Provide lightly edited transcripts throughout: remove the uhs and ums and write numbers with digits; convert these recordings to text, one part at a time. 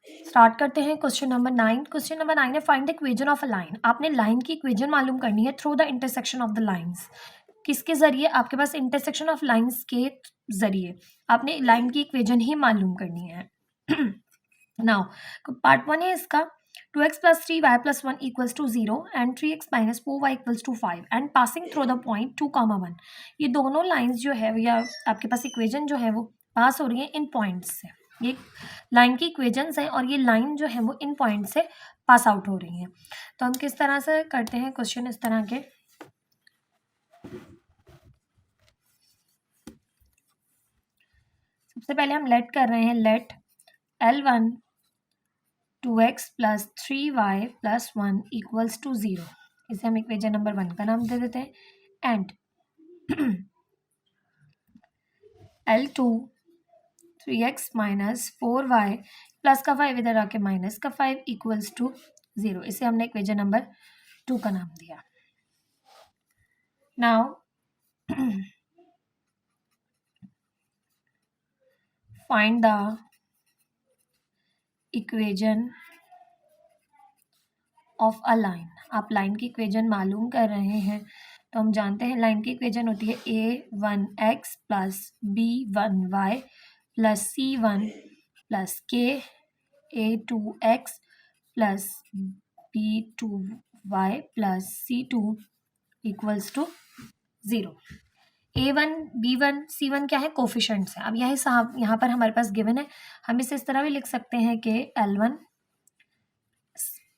Start करते हैं question number 9। Question number 9 है find the equation of a line. आपने लाइन की इक्वेशन मालूम करनी है through the intersection of the lines. किसके जरिए? आपके पास इंटरसेक्शन ऑफ लाइंस के जरिए आपने लाइन की इक्वेशन ही मालूम करनी है। नाउ पार्ट 1 है इसका 2x plus 3y plus 1 equals to 0 and 3x minus 4y equals to 5 and passing through the point 2, 1। ये दोनों लाइंस जो है या आपके पास इक्वेशन जो है वो पास हो रही है इन पॉइंट्स से। ये लाइन की इक्वेशंस हैं और ये लाइन जो है वो इन पॉइंट से पास आउट हो रही हैं। तो हम किस तरह से करते हैं क्वेश्चन इस तरह के। सबसे पहले हम लेट कर रहे हैं, let L1 2x plus 3y plus 1 equals to 0। इसे हम इक्वेशन नंबर 1 का नाम दे देते हैं। And L2 3x minus 4y plus का 5 इधर आके माइनस का 5 इक्वल्स टू 0। इसे हमने इक्वेशन नंबर 2 का नाम दिया। Now find the equation of a line. आप लाइन की इक्वेशन मालूम कर रहे हैं तो हम जानते हैं लाइन की इक्वेशन होती है a1x plus b1y plus c1 plus k a2x plus b2y plus c2 equals to 0। a1 b1 c1 क्या है? कोफिशिएंट्स है। अब यही साहब यहाँ पर हमारे पास गिवन है, हम इसे इस तरह भी लिख सकते हैं कि L1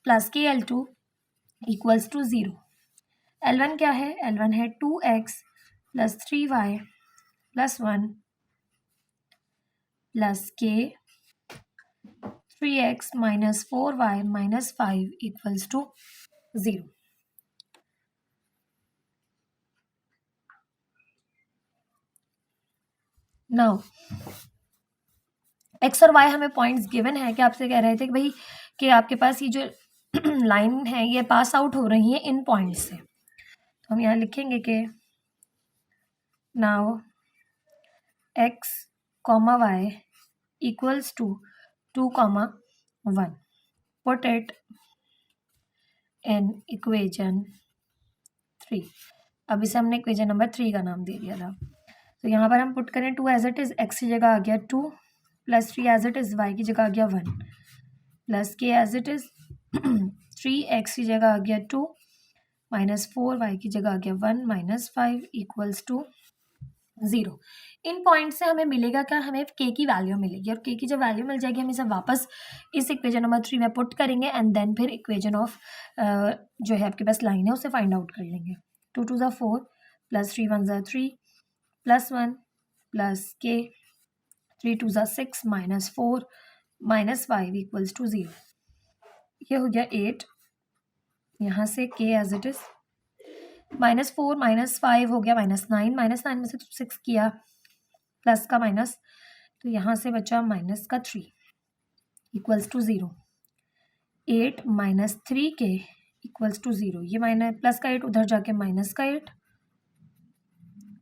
प्लस के L2 इक्वल्स टू 0। L1 क्या है? L1 है 2x plus 3y plus 1 plus k 3x minus 4y minus 5 equals to 0। Now x और वाई हमें पॉइंट्स गिवन है कि आपसे कह रहे थे कि भाई कि आपके पास ये जो लाइन है ये पास आउट हो रही है इन पॉइंट्स से। तो हम यहाँ लिखेंगे कि now x comma y equals to 2, 1। Put it in equation 3। अब इसे हमने इक्वेशन नंबर 3 का नाम दे दिया था। तो यहाँ पर हम पुट करें 2 एज इट इज, एक्स की जगह आ गया 2 plus 3 as it is, y की जगह आ गया 1 प्लस के एज इट इज 3x की जगह आ गया 2 माइनस 4y की जगह आ गया 1 माइनस 5 इक्वल्स टू 0। इन पॉइंट से हमें मिलेगा क्या? हमें k की वैल्यू मिलेगी और k की जब वैल्यू मिल जाएगी हम इसे वापस इस इक्वेशन नंबर 3 में पुट करेंगे एंड देन फिर इक्वेशन ऑफ जो है आपके पास लाइन है उसे फाइंड आउट कर लेंगे। 2 2 ज़ा 4 प्लस 3 1 ज़ा 3 प्लस 1 प्लस के 3 2 ज़ा 6 माइनस 4 माइनस 5 इक्वल्स टू 0। ये हो गया 8, यहाँ से k as it is minus 4 minus 5 हो गया -9, -9 में से 6 किया प्लस का माइनस, तो यहाँ से बचा माइनस का 3 इक्वल्स टू 0। 8 माइनस 3 के इक्वल्स टू 0। ये माइनस प्लस का 8 उधर जाके माइनस का 8,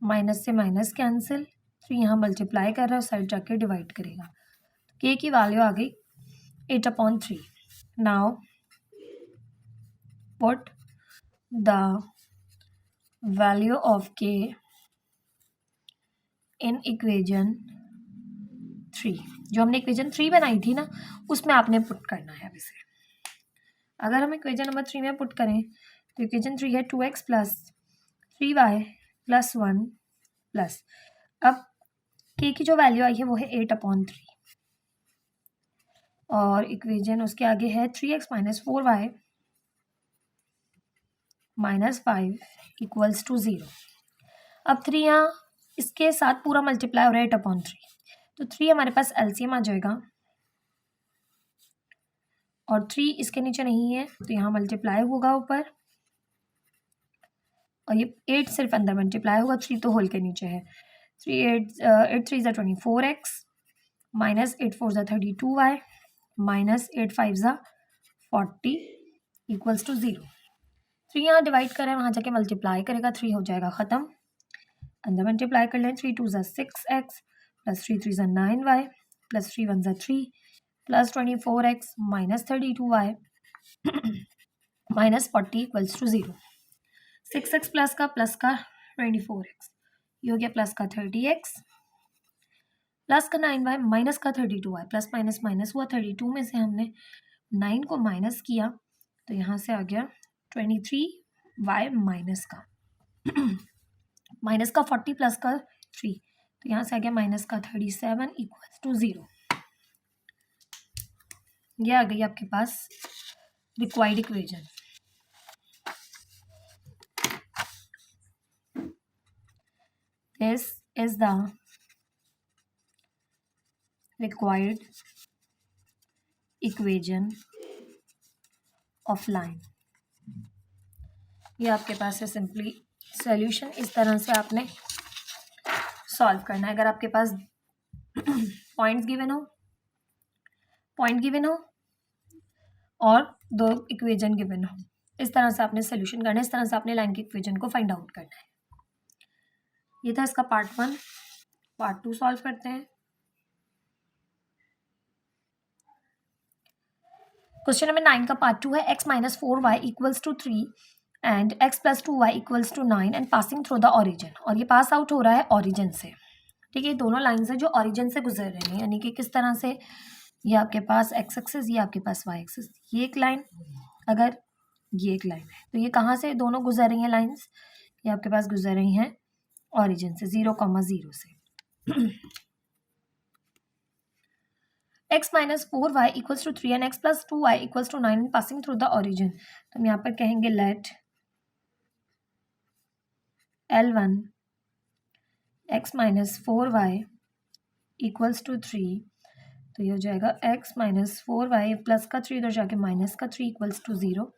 माइनस से माइनस कैंसिल, 3 यहाँ मल्टीप्लाई कर रहा है उस साइड जाके डिवाइड करेगा। के की वैल्यू आ गई 8/3। Now put the value of के इन इक्वेशन 3। जो हमने इक्वेशन 3 बनाई थी ना उसमें आपने पुट करना है। अब इसे अगर हम इक्वेशन नंबर 3 में पुट करें तो इक्वेशन 3 है 2x plus 3y plus 1 plus, अब के की जो वैल्यू आई है वो है 8/3 और इक्वेशन उसके आगे है 3x minus 4y minus 5 equals to 0। अब 3 यहाँ इसके साथ पूरा मल्टीप्लाई हो रहा है 8/3, तो 3 हमारे पास एलसीएम आ जाएगा और 3 इसके नीचे नहीं है तो यहाँ मल्टीप्लाई होगा ऊपर और ये 8 सिर्फ अंदर मल्टीप्लाई होगा, 3 तो होल के नीचे है। 8 3 ज़ा 24x माइनस 8 4 ज़ा 32y माइनस 8 5 ज़ा 40 इक्वल्स टू 0। 3 यहाँ डिवाइड करें वहाँ जाके मल्टीप्लाई करेगा, 3 हो जाएगा ख़त्म, अंदर मल्टीप्लाई कर लें 3 2 ज़ा 6x प्लस 3 3 ज़ा 9y प्लस 3 1 ज़ा 3 plus 24x minus 32y minus 40 equals to 0। 6x plus का 24x, ये हो गया प्लस का 30x प्लस का 9y माइनस का 32y, प्लस माइनस माइनस हुआ, 32 में से हमने 9 को माइनस किया तो यहाँ से आ गया 23y माइनस का माइनस का 40 प्लस का 3, तो यहाँ से आ गया माइनस का 37 इक्वल्स टू 0। ये आ गई आपके पास required equation. This is the required equation of line. ये आपके पास है सिंपली सॉल्यूशन। इस तरह से आपने सॉल्व करना है। अगर आपके पास पॉइंट गिवन हो और दो इक्वेशन गिवन हो, इस तरह से आपने सोल्यूशन करना है। इस तरह से आपने लाइन की इक्वेशन को फाइंड आउट करना है। ये था इसका पार्ट 1। पार्ट 2 सॉल्व करते हैं। क्वेश्चन नंबर 9 का पार्ट 2 है। x minus 4y equals to 3 and x plus 2y equals to 9 and passing through the origin. और ये पास आउट हो रहा है ऑरिजिन से। ठीक है, दोनों लाइन्स है जो ऑरिजिन से गुजर रही हैं, यानी कि किस तरह से, ये आपके पास x एक्सिस, ये आपके पास y एक्सिस। ये एक लाइन, अगर ये एक लाइन है तो ये कहाँ से दोनों गुजर रही हैं लाइन्स, ये आपके पास गुजर रही हैं ऑरिजिन से, 0,0 से। x minus 4y equals to 3 and x plus 2y equals to 9 passing through the origin. तो हम यहाँ पर कहेंगे let L1 x minus 4y equals to 3, तो ये हो जाएगा x माइनस 4y प्लस का 3 इधर जाके माइनस का 3 इक्वल्स टू 0।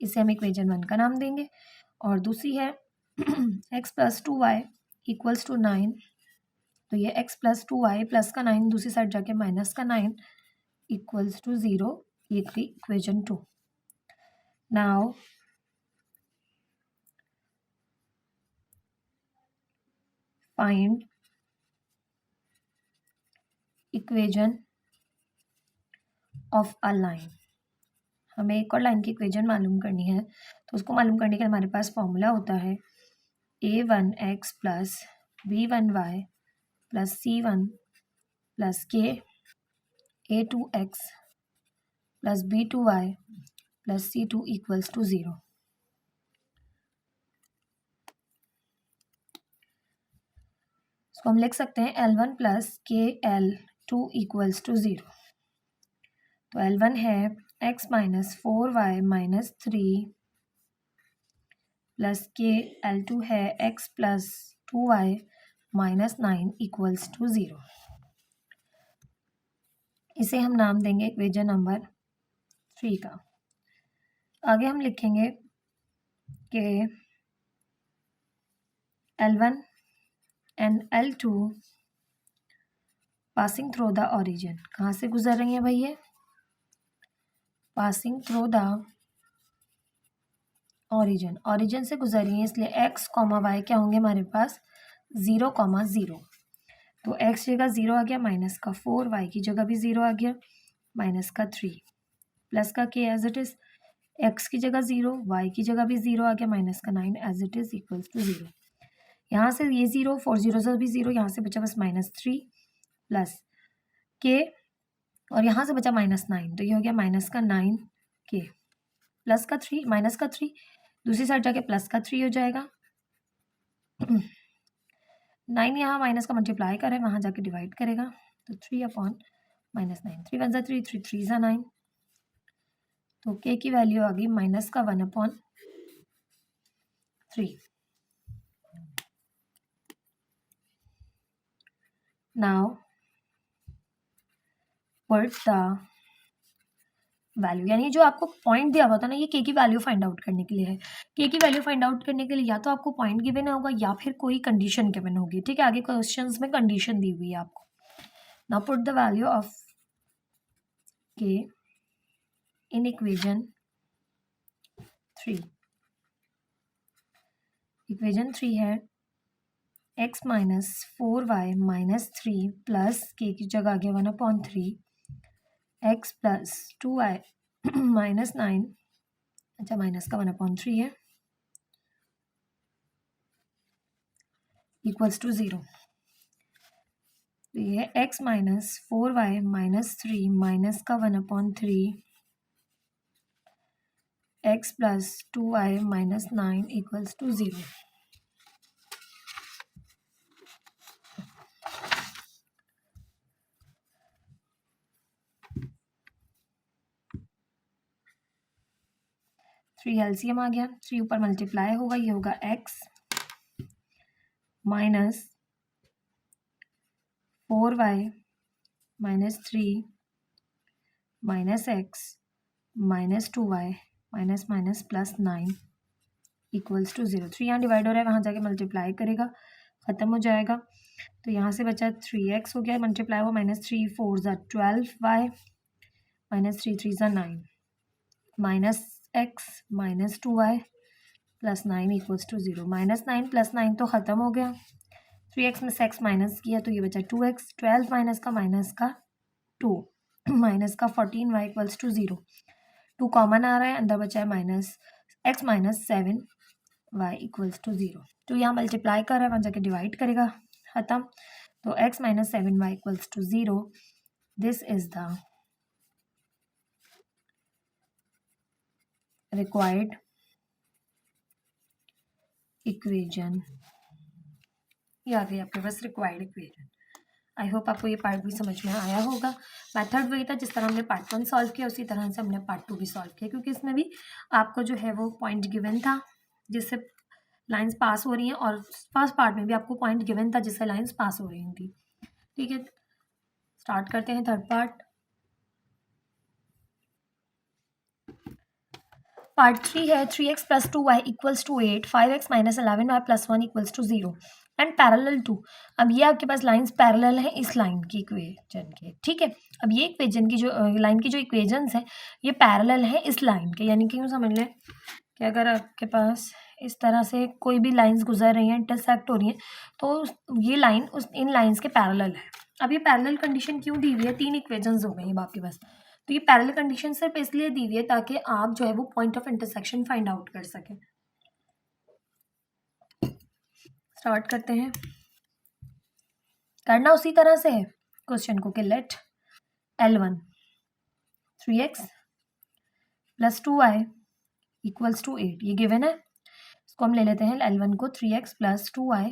इसे हम इक्वेशन 1 का नाम देंगे। और दूसरी है x plus 2y equals to 9, तो ये x प्लस 2y प्लस का 9 दूसरी साइड जाके माइनस का 9 इक्वल्स टू 0। ये थी equation 2। Now find equation of a line. हमें एक और लाइन की इक्वेशन मालूम करनी है, तो उसको मालूम करने के लिए हमारे पास फॉर्मूला होता है a1x plus b1y plus c1 plus k a2x plus b2y plus c2 equals to 0। इसको हम लिख सकते हैं L1 प्लस के L2 इक्वल्स टू 0। तो L1 है x minus 4y minus 3 plus के L2 है x plus 2y minus 9 equals to 0। इसे हम नाम देंगे इक्वेशन नंबर 3 का। आगे हम लिखेंगे कि L1 and L2 passing through the origin. कहाँ से गुजर रही हैं भाई ये? Passing through the origin, origin से गुजर रही है, इसलिए x, y क्या होंगे हमारे पास 0,0। तो x जगह 0 आ गया, माइनस का 4, y की जगह भी 0 आ गया, माइनस का 3 प्लस का k as it is, x की जगह 0, y की जगह भी 0 आ गया, माइनस का 9 as it is equals to 0। यहाँ से ये 0, 4 0 से भी 0, यहाँ से बचा बस माइनस 3 प्लस k, और यहाँ से बचा माइनस 9, तो ये हो गया माइनस का 9k प्लस का 3 माइनस का 3, दूसरी साइड जाके प्लस का 3 हो जाएगा। 9 यहाँ माइनस का मल्टीप्लाई करे, वहाँ जाके डिवाइड करेगा, तो 3 अपॉन माइनस 9, 3 1 3, 3 3 9, तो k की वैल्यू आ गई माइनस का 1/3। नाउ पुट द वैल्यू, यानी जो आपको पॉइंट दिया हुआ था ना, ये के की वैल्यू फाइंड आउट करने के लिए है। के की वैल्यू फाइंड आउट करने के लिए या तो आपको पॉइंट गिवन होगा या फिर कोई कंडीशन गिवन होगी। ठीक है, आगे क्वेश्चंस में कंडीशन दी हुई है आपको। Now put the value of के इन इक्वेशन 3। इक्वेशन 3 है x minus 4y minus 3 plus के की जगह आ गया 1/3 एक्स प्लस 2y माइनस 9, अच्छा माइनस का 1/3 है, इक्वल्स टू 0। तो ये x minus 4y minus 3 minus का 1/3 x plus 2y minus 9 equals to 0। Three LCM आ गया, 3 ऊपर मल्टीप्लाई होगा, ये होगा x minus 4y minus 3 minus x minus 2y minus minus plus 9 equals to 0। 3 यहाँ डिवाइड हो रहा है, वहाँ जाके मल्टीप्लाई करेगा, ख़त्म हो जाएगा। तो यहाँ से बचा 3x हो गया, मल्टीप्लाई हुआ, माइनस 3 4 ज़ा 12y माइनस 3 3 ज़ा 9 minus x minus 2y plus 9 equals to 0। Minus 9 plus 9 तो ख़त्म हो गया, 3x में से x माइनस किया तो ये बचा 2x, 12 माइनस का 2 माइनस का 14y इक्वल्स टू 0। 2 कॉमन आ रहा है, अंदर बचा है minus x minus 7y equals to 0। तो यहाँ मल्टीप्लाई कर रहा है, वहाँ जाके डिवाइड करेगा, ख़त्म। तो x minus 7y equals to 0। This is the required equation. ये आ गई आपके पास रिक्वायर्ड इक्वेशन। आई होप आपको ये पार्ट भी समझ में आया होगा। मेथड वही था, जिस तरह हमने पार्ट 1 सॉल्व किया उसी तरह से हमने पार्ट 2 भी सॉल्व किया, क्योंकि इसमें भी आपको जो है वो पॉइंट गिवन था जिससे लाइंस पास हो रही हैं, और फर्स्ट पार्ट में भी आपको पॉइंट गिवन था जिससे लाइंस पास हो रही थी। ठीक है, स्टार्ट करते हैं थर्ड पार्ट। पार्ट 3 है 3x plus 2y equals to 8, 5x minus 11y plus 1 equals to 0 and parallel to. अब ये आपके पास लाइंस पैरेलल हैं इस लाइन की इक्वेजन के। ठीक है, अब ये इक्वेजन की जो लाइन की जो इक्वेजन्स हैं ये पैरेलल हैं इस लाइन के, यानी कि यूँ समझ लें कि अगर आपके पास इस तरह से कोई भी लाइंस गुजर रही हैं, इंटरसेक्ट हो रही हैं, तो ये लाइन इन लाइंस के पैरेलल है। अब ये पैरेलल कंडीशन क्यों दी हुई है, 3 इक्वेजन्स हो गई हैं आपके पास। तो ये पैरेलल कंडीशन सिर्फ इसलिए दी हुई है ताकि आप जो है वो point of intersection find out कर सकें। स्टार्ट करते हैं, करना उसी तरह से है क्वेश्चन को कि late L1 3x plus 2y equals to 8, ये गिवन है। इसको हम ले लेते हैं L1 को 3x प्लस 2y,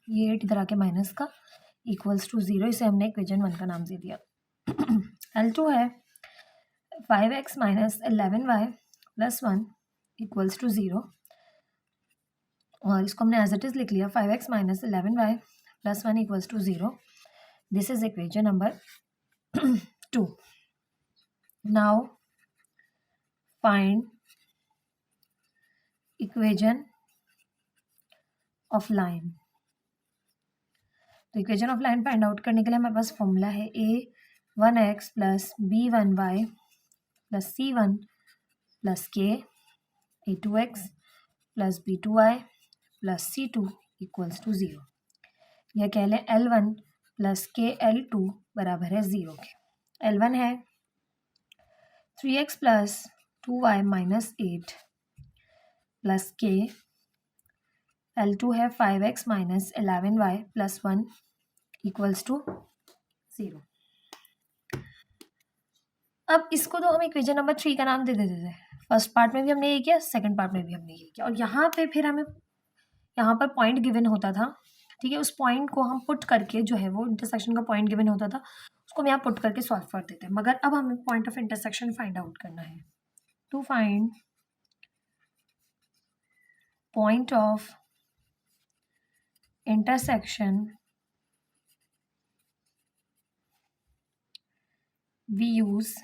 ये 8 इधर आके माइनस का इक्वल्स टू 0, इसे हमने इक्वेशन 1 का नाम दे दिया। L2 है 5x minus 11y plus 1 equals to 0, और इसको हमने एज इट इज़ लिख लिया 5x minus 11y plus 1 equals to 0। This is equation number 2। Now find equation of line. तो equation of line find out करने के लिए हमारे पास फॉर्मूला है a1x plus b1y plus c1 plus k, a2x plus b2y plus c2 equals to 0। यह कह लें L1 प्लस के L2 बराबर है 0 के। L1 है 3x plus 2y minus 8 plus के, L2 है 5x minus 11y plus 1 equals to 0। अब इसको तो हम इक्वेशन नंबर 3 का नाम दे देते थे। फर्स्ट पार्ट में भी हमने ये किया, सेकंड पार्ट में भी हमने ये किया, और यहाँ पे फिर हमें यहाँ पर पॉइंट गिवन होता था। ठीक है, उस पॉइंट को हम पुट करके जो है वो इंटरसेक्शन का पॉइंट गिवन होता था, उसको हम यहाँ पुट करके सॉल्व कर देते हैं। मगर अब हमें point of intersection find out करना है। To find point of intersection we use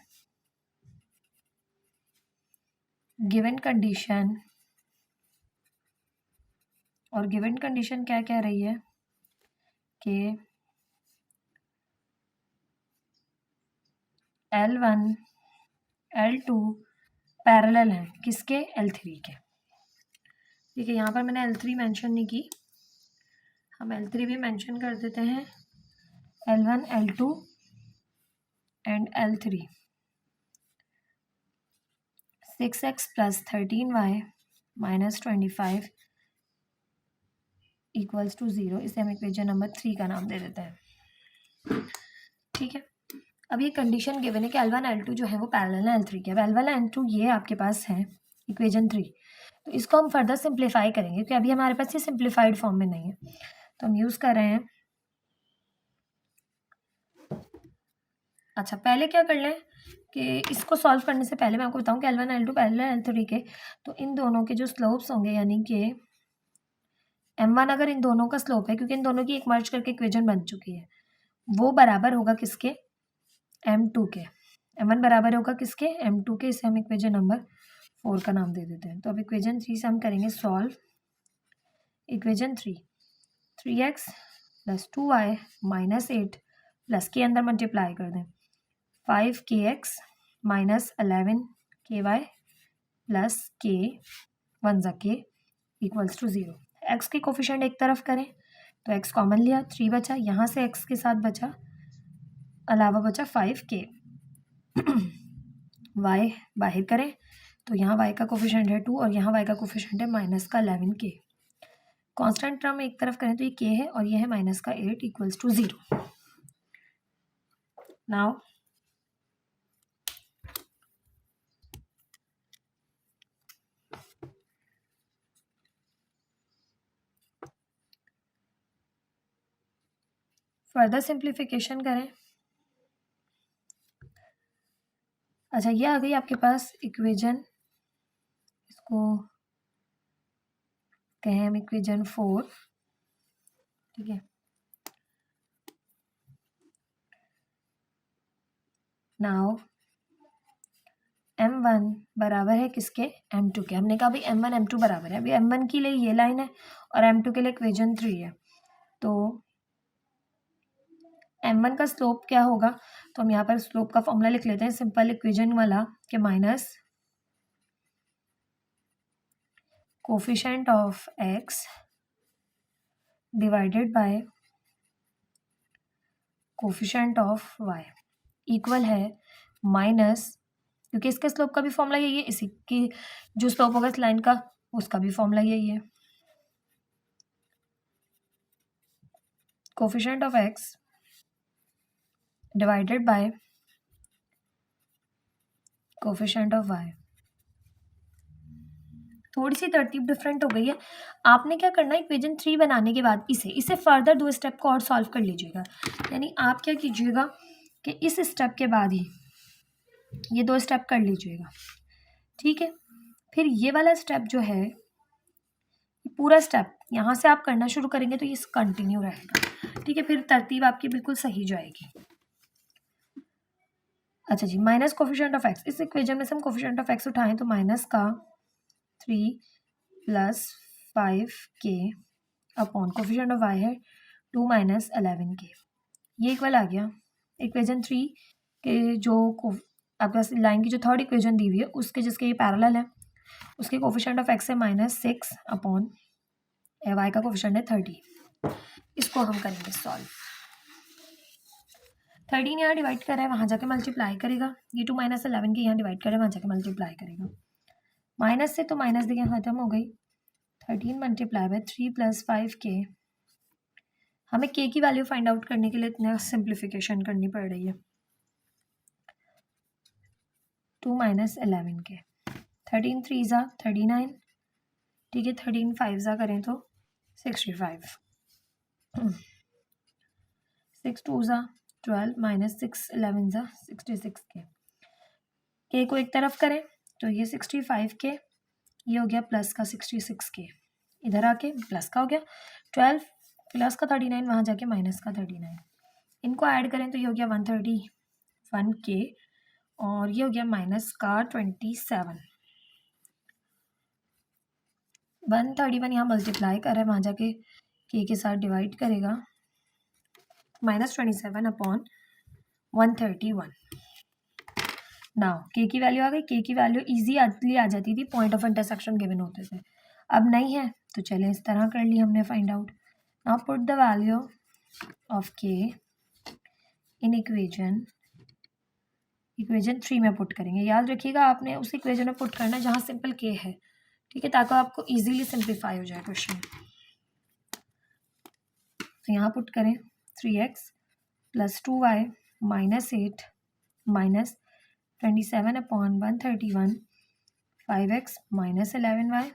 given condition, और गिवन कंडीशन क्या कह रही है कि L1 L2 पैरेलल है किसके, L3 के। ठीक है, यहाँ पर मैंने L3 मेंशन नहीं की, हम L3 भी मेंशन कर देते हैं, L1 L2 and L3 6x plus 13y minus 25 equals to 0। इसे हम इक्वेशन नंबर 3 का नाम दे देते हैं। ठीक है, अब ये कंडीशन गिवन है कि L1 L2 जो है वो पैरेलल है L3 के। अब L1 L2 ये आपके पास है इक्वेशन 3, तो इसको हम फर्दर सिंप्लीफाई करेंगे क्योंकि अभी हमारे पास ये सिंप्लीफाइड फॉर्म में नहीं है, तो हम यूज़ कर रहे हैं। अच्छा, पहले क्या कर लें कि इसको सॉल्व करने से पहले मैं आपको बताऊं कि L1 L2 पैरेलल L3 के, तो इन दोनों के जो स्लोप्स होंगे यानी कि M1 अगर इन दोनों का स्लोप है, क्योंकि इन दोनों की एक मर्ज करके इक्वेशन बन चुकी है, वो बराबर होगा किसके, M2 के। M1 बराबर होगा किसके, M2 के। इसे हम इक्वेशन नंबर 4 का नाम दे देते हैं। तो अब इक्वेशन 3 से हम करेंगे solve. Equation 3x plus 2y minus 8 plus के अंदर मल्टीप्लाई कर दें 5kx minus 11ky plus k 1 ज़ा k इक्वल्स टू 0। x के कोफिशिएंट एक तरफ करें तो x कॉमन लिया, 3 बचा, यहाँ से x के साथ बचा अलावा बचा 5k। y बाहर करें तो यहाँ y का कोफिशिएंट है 2 और यहाँ y का कोफिशिएंट है माइनस का 11k। कांस्टेंट टर्म एक तरफ करें तो ये k है और ये है माइनस का 8 equals to 0। Now further simplification करें। अच्छा, ये आ गई आपके पास इक्वेशन, इसको कहें हम इक्वेशन 4। ठीक है, नाउ M1 बराबर है किसके, M2 के। हमने कहा भाई M1 M2 बराबर है। अभी M1 के लिए ये लाइन है और M2 के लिए इक्वेशन 3 है, तो M1 का स्लोप क्या होगा, तो हम यहाँ पर स्लोप का फॉर्मूला लिख लेते हैं सिंपल इक्वेशन वाला कि minus coefficient of x divided by coefficient of y equal है माइनस, क्योंकि इसके स्लोप का भी फॉर्मूला यही है, इसी की जो स्लोप होगा इस लाइन का उसका भी फॉर्मूला यही है, coefficient of x divided by coefficient of y। थोड़ी सी तरतीब डिफरेंट हो गई है। आपने क्या करना है, इक्वेशन 3 बनाने के बाद इसे फर्दर 2 स्टेप को और सॉल्व कर लीजिएगा। यानी आप क्या कीजिएगा कि इस स्टेप के बाद ही ये 2 स्टेप कर लीजिएगा। ठीक है, फिर ये वाला स्टेप जो है, पूरा स्टेप यहाँ से आप करना शुरू करेंगे तो ये कंटिन्यू रहेगा। ठीक है, फिर तरतीब आपकी बिल्कुल सही जाएगी। अच्छा जी, माइनस कोफिशिएंट ऑफ x, इस इक्वेशन में से हम कोफिशिएंट ऑफ x उठाएं तो माइनस का 3 plus 5k upon coefficient of y है 2 माइनस 11k। ये इक्वल आ गया इक्वेशन 3 के जो आपके पास लाइन की जो थर्ड इक्वेशन दी हुई है उसके, जिसके ये पैरेलल है, उसके कोफिशिएंट ऑफ x है माइनस 6 अपॉन y का कोफिशिएंट है 30। इसको हम करेंगे सॉल्व। 13 यहाँ डिवाइड कर रहा है, वहाँ जाके मल्टीप्लाई करेगा। ये 2 माइनस 11 के यहाँ डिवाइड कर रहा है, वहाँ जाके मल्टीप्लाई करेगा। माइनस से तो माइनस देखिए खत्म हो गई। 13 मल्टीप्लाई बाय 3 प्लस 5k। हमें k की वैल्यू फाइंड आउट करने के लिए इतना सिंप्लीफिकेशन करनी पड़ रही है। 2 माइनस 11k, 13 3 ज़ा 39। ठीक है, 13 5 ज़ा करें तो 65। 6 2 ज़ा 12 माइनस 6 11 ज़ा 66k। k को एक तरफ करें तो ये 65k, ये हो गया प्लस का 66k, इधर आके प्लस का हो गया 12 प्लस का 39, वहाँ जाके माइनस का 39। इनको ऐड करें तो ये हो गया 131k और ये हो गया माइनस का 27। 131 यहाँ मल्टीप्लाई कर रहे हैं, वहाँ जाके k के साथ डिवाइड करेगा, माइनस 27 अपॉन 131। नाउ k की वैल्यू आ गई। k की वैल्यू ईजी आ जाती थी, पॉइंट ऑफ इंटरसेक्शन गिवन होते थे। अब नहीं है तो चलें इस तरह कर ली हमने find out. Now put the value of k in equation equation 3 में पुट करेंगे। याद रखिएगा आपने उस इक्वेशन में पुट करना है जहाँ सिंपल के है, ठीक है, ताकि आपको इजीली सिंप्लीफाई हो जाए क्वेश्चन। तो यहाँ पुट करें 3x + 2y - 8 minus 27/131 5x - 11y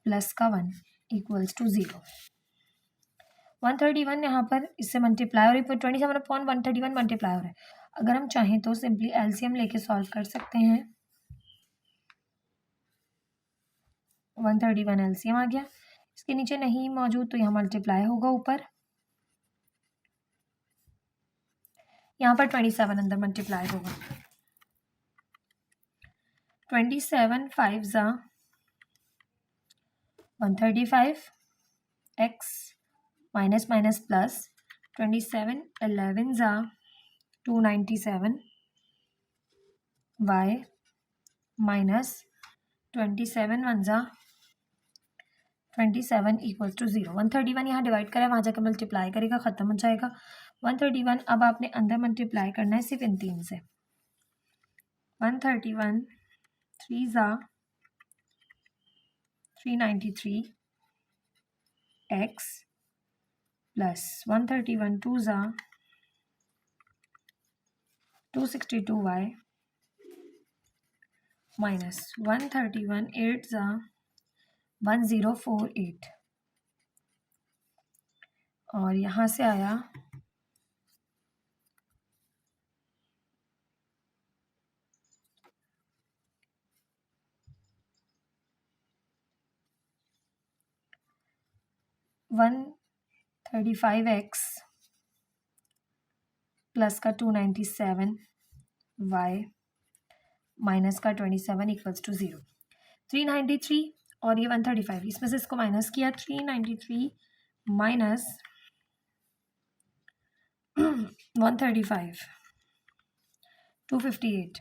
plus का 1 = 0। 131 यहाँ पर इससे मल्टीप्लाई और 27/131 मल्टीप्लाई हो रहा है। अगर हम चाहें तो सिंपली एलसीएम लेके सॉल्व कर सकते हैं। 131 एलसीएम आ गया, इसके नीचे नहीं मौजूद तो यहाँ मल्टीप्लाई होगा ऊपर, यहाँ पर 27 अंदर मल्टीप्लाई होगा। 27 5 ज़ा 135 x माइनस माइनस प्लस 27 11 ज़ा 297 y माइनस 27 1 ज़ा 27 = 0। 131 यहाँ डिवाइड करें, वहाँ जाकर मल्टीप्लाई करेगा, ख़त्म हो जाएगा। 131 अब आपने अंदर मल्टीप्लाई करना है सिर्फ इन 3 से। 131 3 ज़ा 393 x प्लस 131 2 ज़ा 262 y माइनस 131 8 ज़ा 1048 और यहाँ से आया 135x प्लस का 297 y माइनस का 27 = 0। 393 और ये 135, इसमें से इसको माइनस किया, 393 माइनस 135 258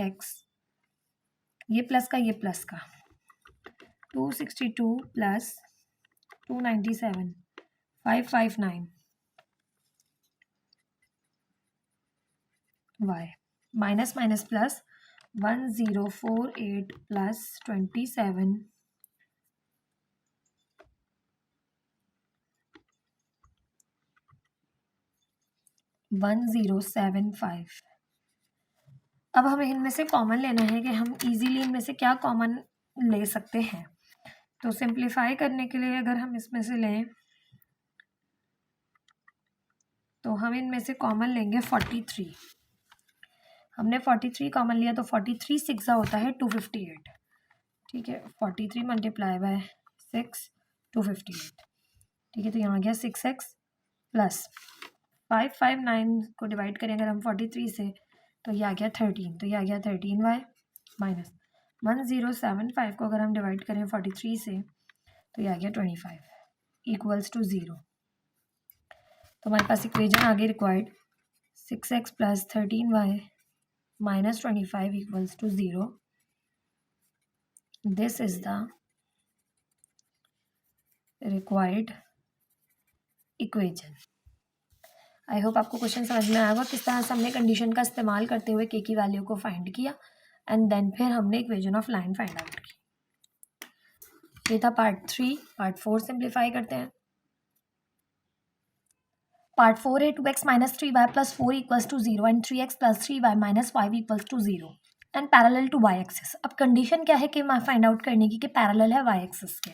x, ये प्लस का 262 plus 297 559 y minus minus plus 1048 plus 27 1075। अब हमें इनमें से कॉमन लेना है कि हम इजीली इनमें से क्या कॉमन ले सकते हैं। तो सिंप्लीफाई करने के लिए अगर हम इसमें से लें तो हम इनमें से कॉमन लेंगे 43। हमने 43 कॉमन लिया तो 43 6 होता है 258, ठीक है। 43 मल्टीप्लाई बाय 6 258, ठीक है। तो यहाँ आ गया 6x प्लस 559 को डिवाइड करें अगर हम 43 से तो ये आ गया 13, तो ये आ गया 13y माइनस 1075 को अगर हम डिवाइड करें 43 से तो ये आ गया 25 = 0। तो हमारे पास इक्वेशन आगे required 6x plus 13y minus 25 = 0। This is the required equation. I hope आपको क्वेश्चन समझ में आया होगा किस तरह से हमने कंडीशन का इस्तेमाल करते हुए के की वैल्यू को फाइंड किया एंड देन फिर हमने equation of line find out की। ये था पार्ट 3। पार्ट 4 सिंप्लीफाई करते हैं। पार्ट 4 है 2x - 3y + 4 = 0 and 3x + 3y - 5 = 0 and parallel to y axis. अब कंडीशन क्या है कि फाइंड आउट करने की कि पैरेलल है y एक्सिस के।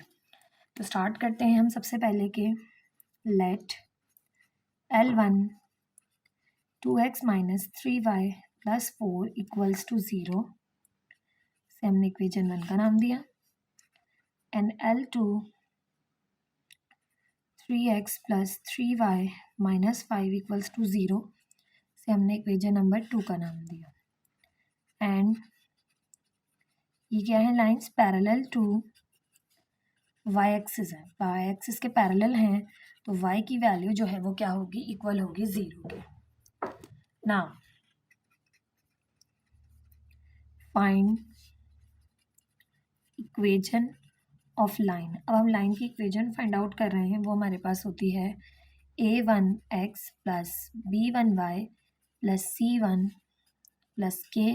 तो स्टार्ट करते हैं हम सबसे पहले के लेट L1 2x - 3y + 4 = 0 से हमने इक्वेशन 1 का नाम दिया एंड L2 3x + 3y - 5 = 0 से हमने इक्वेशन नंबर 2 का नाम दिया एंड ये क्या है, lines parallel to y axis है, वाई एक्सिस के पैरेलल हैं तो y की वैल्यू जो है वो क्या होगी, इक्वल होगी 0 के। Now find equation of line. अब हम लाइन की इक्वेशन फाइंड आउट कर रहे हैं, वो हमारे पास होती है a1x plus b1y plus c1 plus k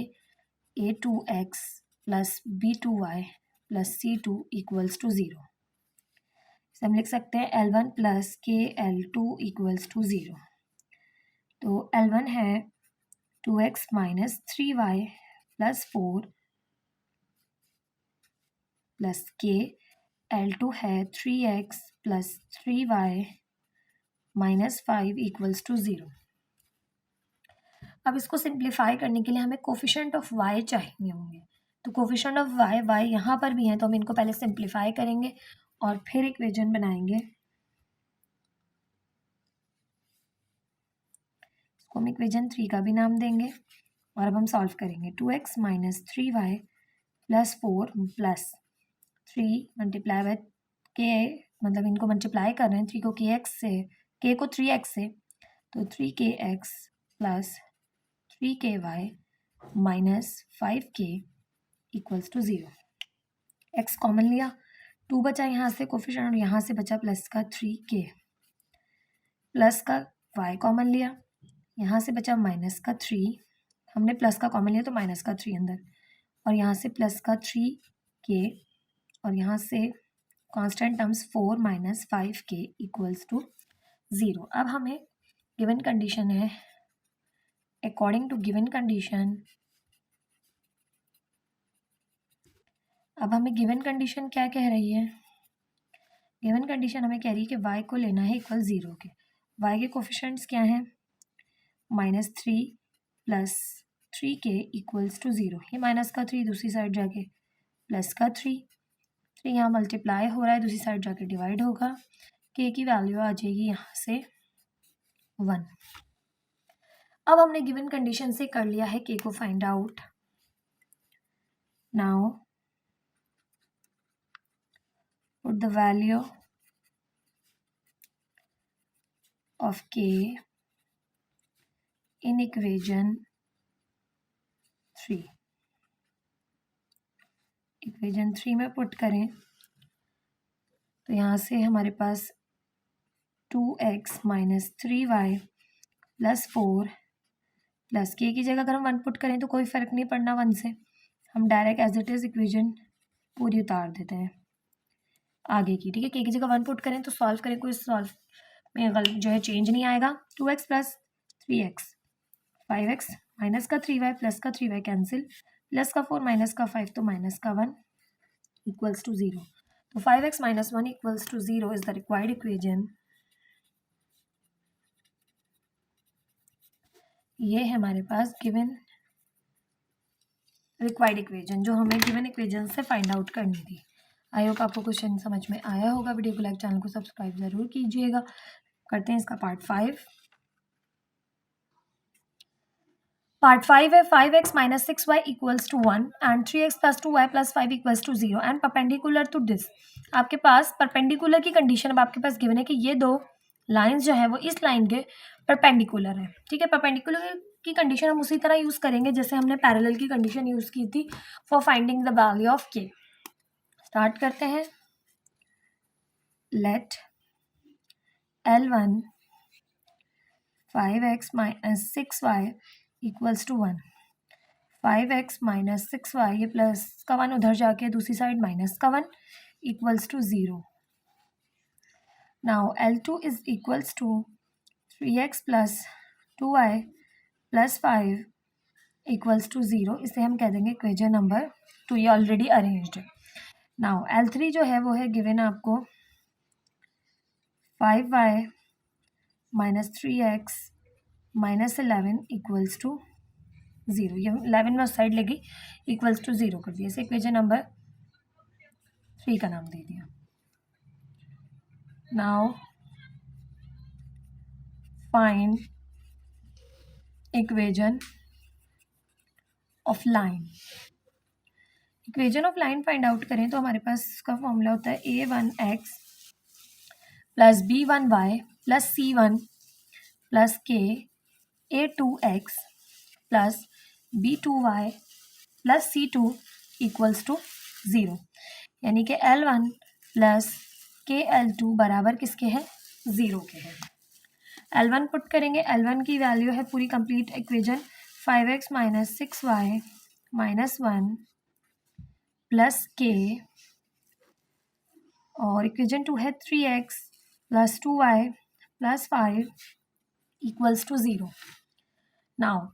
a2x plus b2y plus c2 equals to 0। इसे हम लिख सकते हैं L1 प्लस के L2 इक्वल्स टू 0। तो L1 है 2x minus 3y plus 4 plus के L2 है 3x plus 3y minus 5 equals to 0। अब इसको सिंप्लीफाई करने के लिए हमें कोफिशिएंट ऑफ y चाहिए होंगे। तो कोफिशिएंट ऑफ y यहाँ पर भी है, तो हम इनको पहले सिंप्लीफाई करेंगे और फिर इक्वेशन बनाएंगे। इसको हम इक्वेशन 3 का भी नाम देंगे और अब हम सॉल्व करेंगे। 2x minus 3y plus 4 plus 3 multiply by के, मतलब इनको मल्टीप्लाई कर रहे हैं 3 को k को 3x से, तो 3kx plus 3ky minus 5k equals to 0। x common लिया, 2 बचा यहाँ से कोफिशिएंट और यहाँ से बचा प्लस का 3k, प्लस का y कॉमन लिया, यहाँ से बचा माइनस का 3, हमने प्लस का कॉमन लिया तो माइनस का 3 अंदर, और यहाँ से प्लस का 3k और यहाँ से constant terms 4 minus 5k equals to 0। अब हमें गिवन कंडीशन है, अकॉर्डिंग टू गिवन कंडीशन, अब हमें गिवन कंडीशन क्या कह रही है? गिवन कंडीशन हमें कह रही है कि y को लेना है इक्वल 0 के। y के कोफिशिएंट्स क्या हैं? Minus 3 plus 3k equals to 0। ये माइनस का 3 दूसरी साइड जाके प्लस का 3 यहाँ मल्टीप्लाई हो रहा है, दूसरी साइड जाके डिवाइड होगा, k की वैल्यू आ जाएगी यहाँ से 1। अब हमने गिवन कंडीशन से कर लिया है k को find out. Now put the value of k in equation 3। Equation 3 में पुट करें तो यहाँ से हमारे पास 2x minus 3y plus 4 plus k की जगह अगर हम 1 पुट करें तो कोई फ़र्क नहीं पड़ना 1 से, हम direct as it is equation पूरी उतार देते हैं आगे की। ठीक है, k की जगह 1 पुट करें तो सॉल्व करें, कोई सॉल्व में जो है चेंज नहीं आएगा। 2x plus 3x 5x minus का 3y प्लस का 3y कैंसिल, प्लस का 4 माइनस का 5 तो माइनस का 1 इक्वल्स टू 0। तो 5x minus 1 equals to 0 is the required equation. ये है हमारे पास गिवन रिक्वायर्ड इक्वेशन जो हमें गिवन इक्वेशन से फाइंड आउट करनी थी। आई होप आपको क्वेश्चन समझ में आया होगा। वीडियो को लाइक, चैनल को सब्सक्राइब जरूर कीजिएगा। करते हैं इसका पार्ट 5। पार्ट 5 है 5x minus 6y equals to 1 and 3x plus 2y plus 5 equals to 0 and perpendicular to this. आपके पास परपेंडिकुलर की कंडीशन अब आपके पास गिवन है कि ये दो लाइंस जो है वो इस लाइन के परपेंडिकुलर है। ठीक है, परपेंडिकुलर की कंडीशन हम उसी तरह यूज़ करेंगे जैसे हमने पैरेलल की कंडीशन यूज़ की थी for finding the value of k। Start करते हैं। Let L1 5x minus 6y equals to 1। 5x minus 6y, ये प्लस का 1 उधर जाके दूसरी साइड माइनस का 1 equals to 0। Now L2 is equals to 3x plus 2y plus 5 equals to 0। इसे हम कह देंगे इक्वेशन नंबर 2, ये ऑलरेडी अरेंज्ड है। नाउ L3 जो है वो है गिवन आपको 5y minus 3x minus 11 equals to 0। ये 11 में उस साइड लेगी, इक्वल्स टू 0 कर दिया। इसे इक्वेशन नंबर 3 का नाम दे दिया। Now find equation of line. Equation of line find out करें तो हमारे पास इसका फॉर्मूला होता है a1x plus b1y plus c1 plus k a2x plus b2y plus c2 equals to 0। यानी कि L1 प्लस के L2 बराबर किसके हैं? 0 के हैं। L1 पुट करेंगे, L1 की वैल्यू है पूरी complete equation 5x minus 6y minus 1 plus k, और इक्वेशन 2 है 3x plus 2y plus 5 equals to 0। Now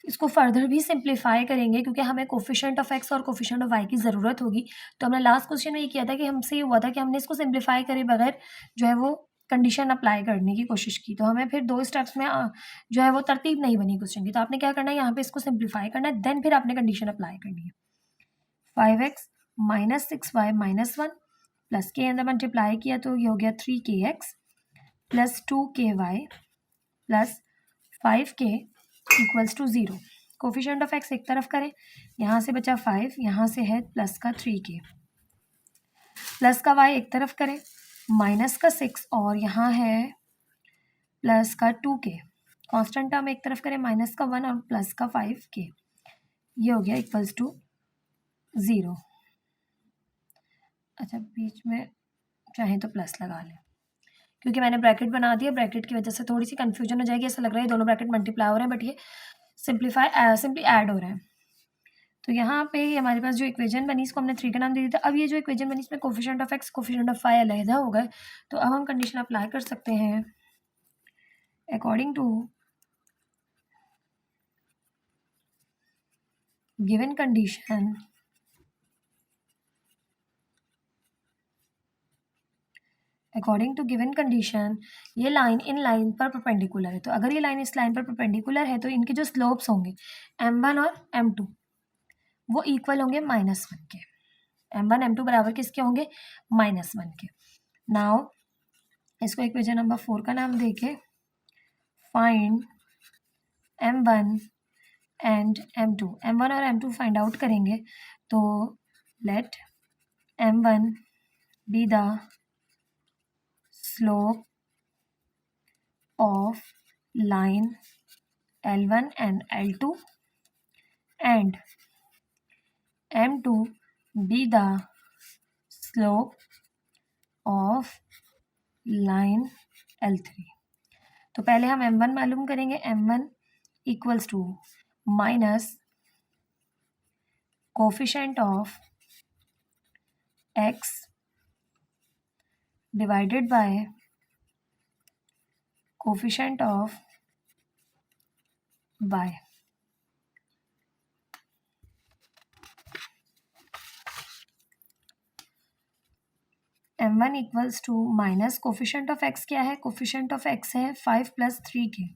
इसको फर्दर भी सिंप्लीफाई करेंगे क्योंकि हमें कोफिशिएंट ऑफ एक्स और कोफिशिएंट ऑफ वाई की ज़रूरत होगी। तो हमने लास्ट क्वेश्चन में ये किया था कि हमसे ये हुआ था कि हमने इसको सिंप्लीफाई करे बगैर जो है वो कंडीशन अप्लाई करने की कोशिश की, तो हमें फिर 2 स्टेप्स में जो है वो तरतीब नहीं बनी क्वेश्चन की। तो आपने क्या करना है, यहाँ पे इसको सिंप्लीफाई करना है, देन फिर आपने कंडीशन अप्लाई करनी है। 5x minus 6y minus 1 plus के अंदर मल्टीप्लाई किया तो ये हो गया 3kx plus 2ky plus 5k equals to 0। Coefficient of x एक तरफ करें, यहाँ से बचा 5, यहाँ से है प्लस का 3k, प्लस का y एक तरफ करें, माइनस का 6 और यहाँ है प्लस का 2k, कांस्टेंट टर्म एक तरफ करें, माइनस का 1 और प्लस का 5k, ये हो गया इक्वल्स टू 0। अच्छा, बीच में चाहे तो प्लस लगा लें, क्योंकि मैंने ब्रैकेट बना दिया, ब्रैकेट की वजह से थोड़ी सी कन्फ्यूजन हो जाएगी, ऐसा लग रहा है दोनों ब्रैकेट मल्टीप्लाई हो रहे हैं, बट ये सिंपली ऐड हो रहे हैं। तो यहाँ पे हमारे पास जो इक्वेशन बनी इसको हमने 3 का नाम दे दिया था। अब ये जो इक्वेशन बनी इसमें coefficient of x coefficient of y अलहदा हो गए, तो अब हम कंडीशन अप्लाई कर सकते हैं according to given condition according to given condition ये लाइन इन लाइन पर परपेंडिकुलर है। तो अगर ये लाइन इस लाइन पर परपेंडिकुलर है तो इनके जो स्लोप्स होंगे m1 और m2 वो इक्वल होंगे -1 के। m1 m2 बराबर किसके होंगे, -1 के। नाउ इसको इक्वेशन नंबर 4 का नाम देके find m1 and m2, m1 और m2 फाइंड आउट करेंगे। तो let m1 be the slope of line L1 and L2 and M2 be the slope of line L3। तो पहले हम M1 मालूम करेंगे, M1 equals to minus coefficient of x divided by coefficient of y। m1 equals to minus coefficient of x क्या है, coefficient of x है 5 plus 3k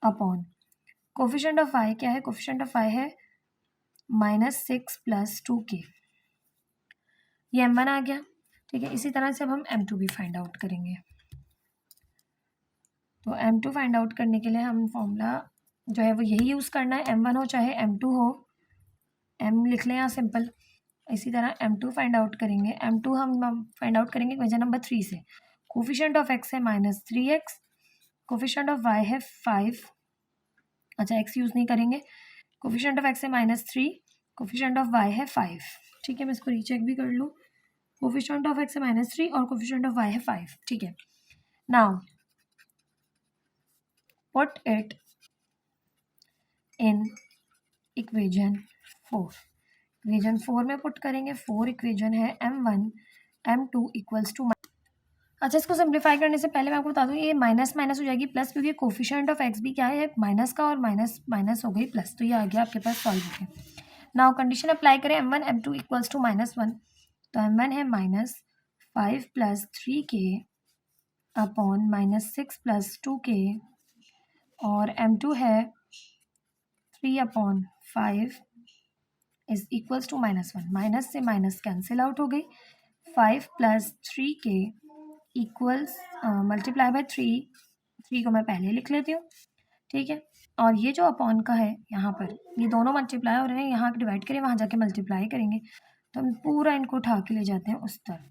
upon coefficient of y क्या है, कोफिशिएंट ऑफ y है -6 plus 2k। ये m1 आ गया, ठीक है। इसी तरह से अब हम m2 भी फाइंड आउट करेंगे। तो m2 फाइंड आउट करने के लिए हम फॉर्मूला जो है वो यही यूज़ करना है, m1 हो चाहे m2 हो, m लिख लें यहाँ सिंपल। इसी तरह m2 फाइंड आउट करेंगे, m2 हम फाइंड आउट करेंगे क्वेश्चन नंबर 3 से। कोफिशिएंट ऑफ x है -3x, कोफिशिएंट ऑफ y है 5, अच्छा x यूज़ नहीं करेंगे, कोफिशिएंट ऑफ x है -3, कोफिशिएंट ऑफ y है 5, ठीक है। मैं इसको रीचेक भी कर लूँ, कोफिशिएंट ऑफ x है -3 और कोफिशिएंट ऑफ y है 5, ठीक है। Now put it in equation 4। Equation 4 में पुट करेंगे, 4 इक्वेशन है m1 m2 इक्वल्स टू। अच्छा, इसको सिंप्लीफाई करने से पहले मैं आपको बता दूँ ये माइनस माइनस हो जाएगी प्लस, क्योंकि कोफिशिएंट ऑफ एक्स भी क्या है माइनस का, और माइनस माइनस हो गई प्लस, तो ये आ गया आपके पास सॉल्व हो गया। नाउ कंडीशन अप्लाई करें m1 m2 इक्वल्स टू -1, तो m1 है -5 plus 3k upon -6 plus 2k, और m2 है 3 upon 5 is equals to -1। Minus से माइनस कैंसिल आउट हो गई, 5 plus 3k equals multiply by 3 को मैं पहले लिख लेती हूँ, ठीक है। और ये जो अपॉन का है यहाँ पर, ये दोनों मल्टीप्लाई हो रहे हैं, यहाँ डिवाइड करें वहाँ जाके मल्टीप्लाई करेंगे, तो हम पूरा इनको उठा के ले जाते हैं उस तरफ।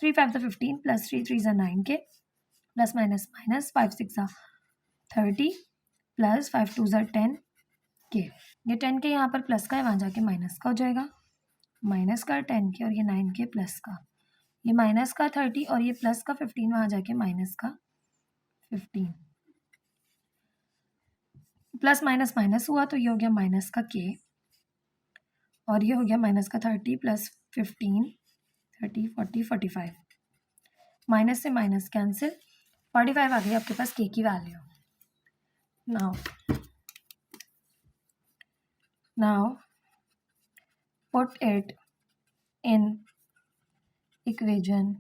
3 5 = 15 plus 3 3 = 9k plus minus minus 5 6 = 30 plus 5 2 = 10k। ये 10k यहाँ पर प्लस का है, वहाँ जाके माइनस का हो जाएगा, माइनस का 10k और ये 9k प्लस का, ये माइनस का 30 और ये प्लस का 15 वहाँ जाके माइनस का 15, प्लस माइनस माइनस हुआ तो ये हो गया माइनस का k और ये हो गया माइनस का 30 प्लस 15, 30 40 45, माइनस से माइनस कैंसिल, 45 आ गई आपके पास k की वैल्यू। Now put it in equation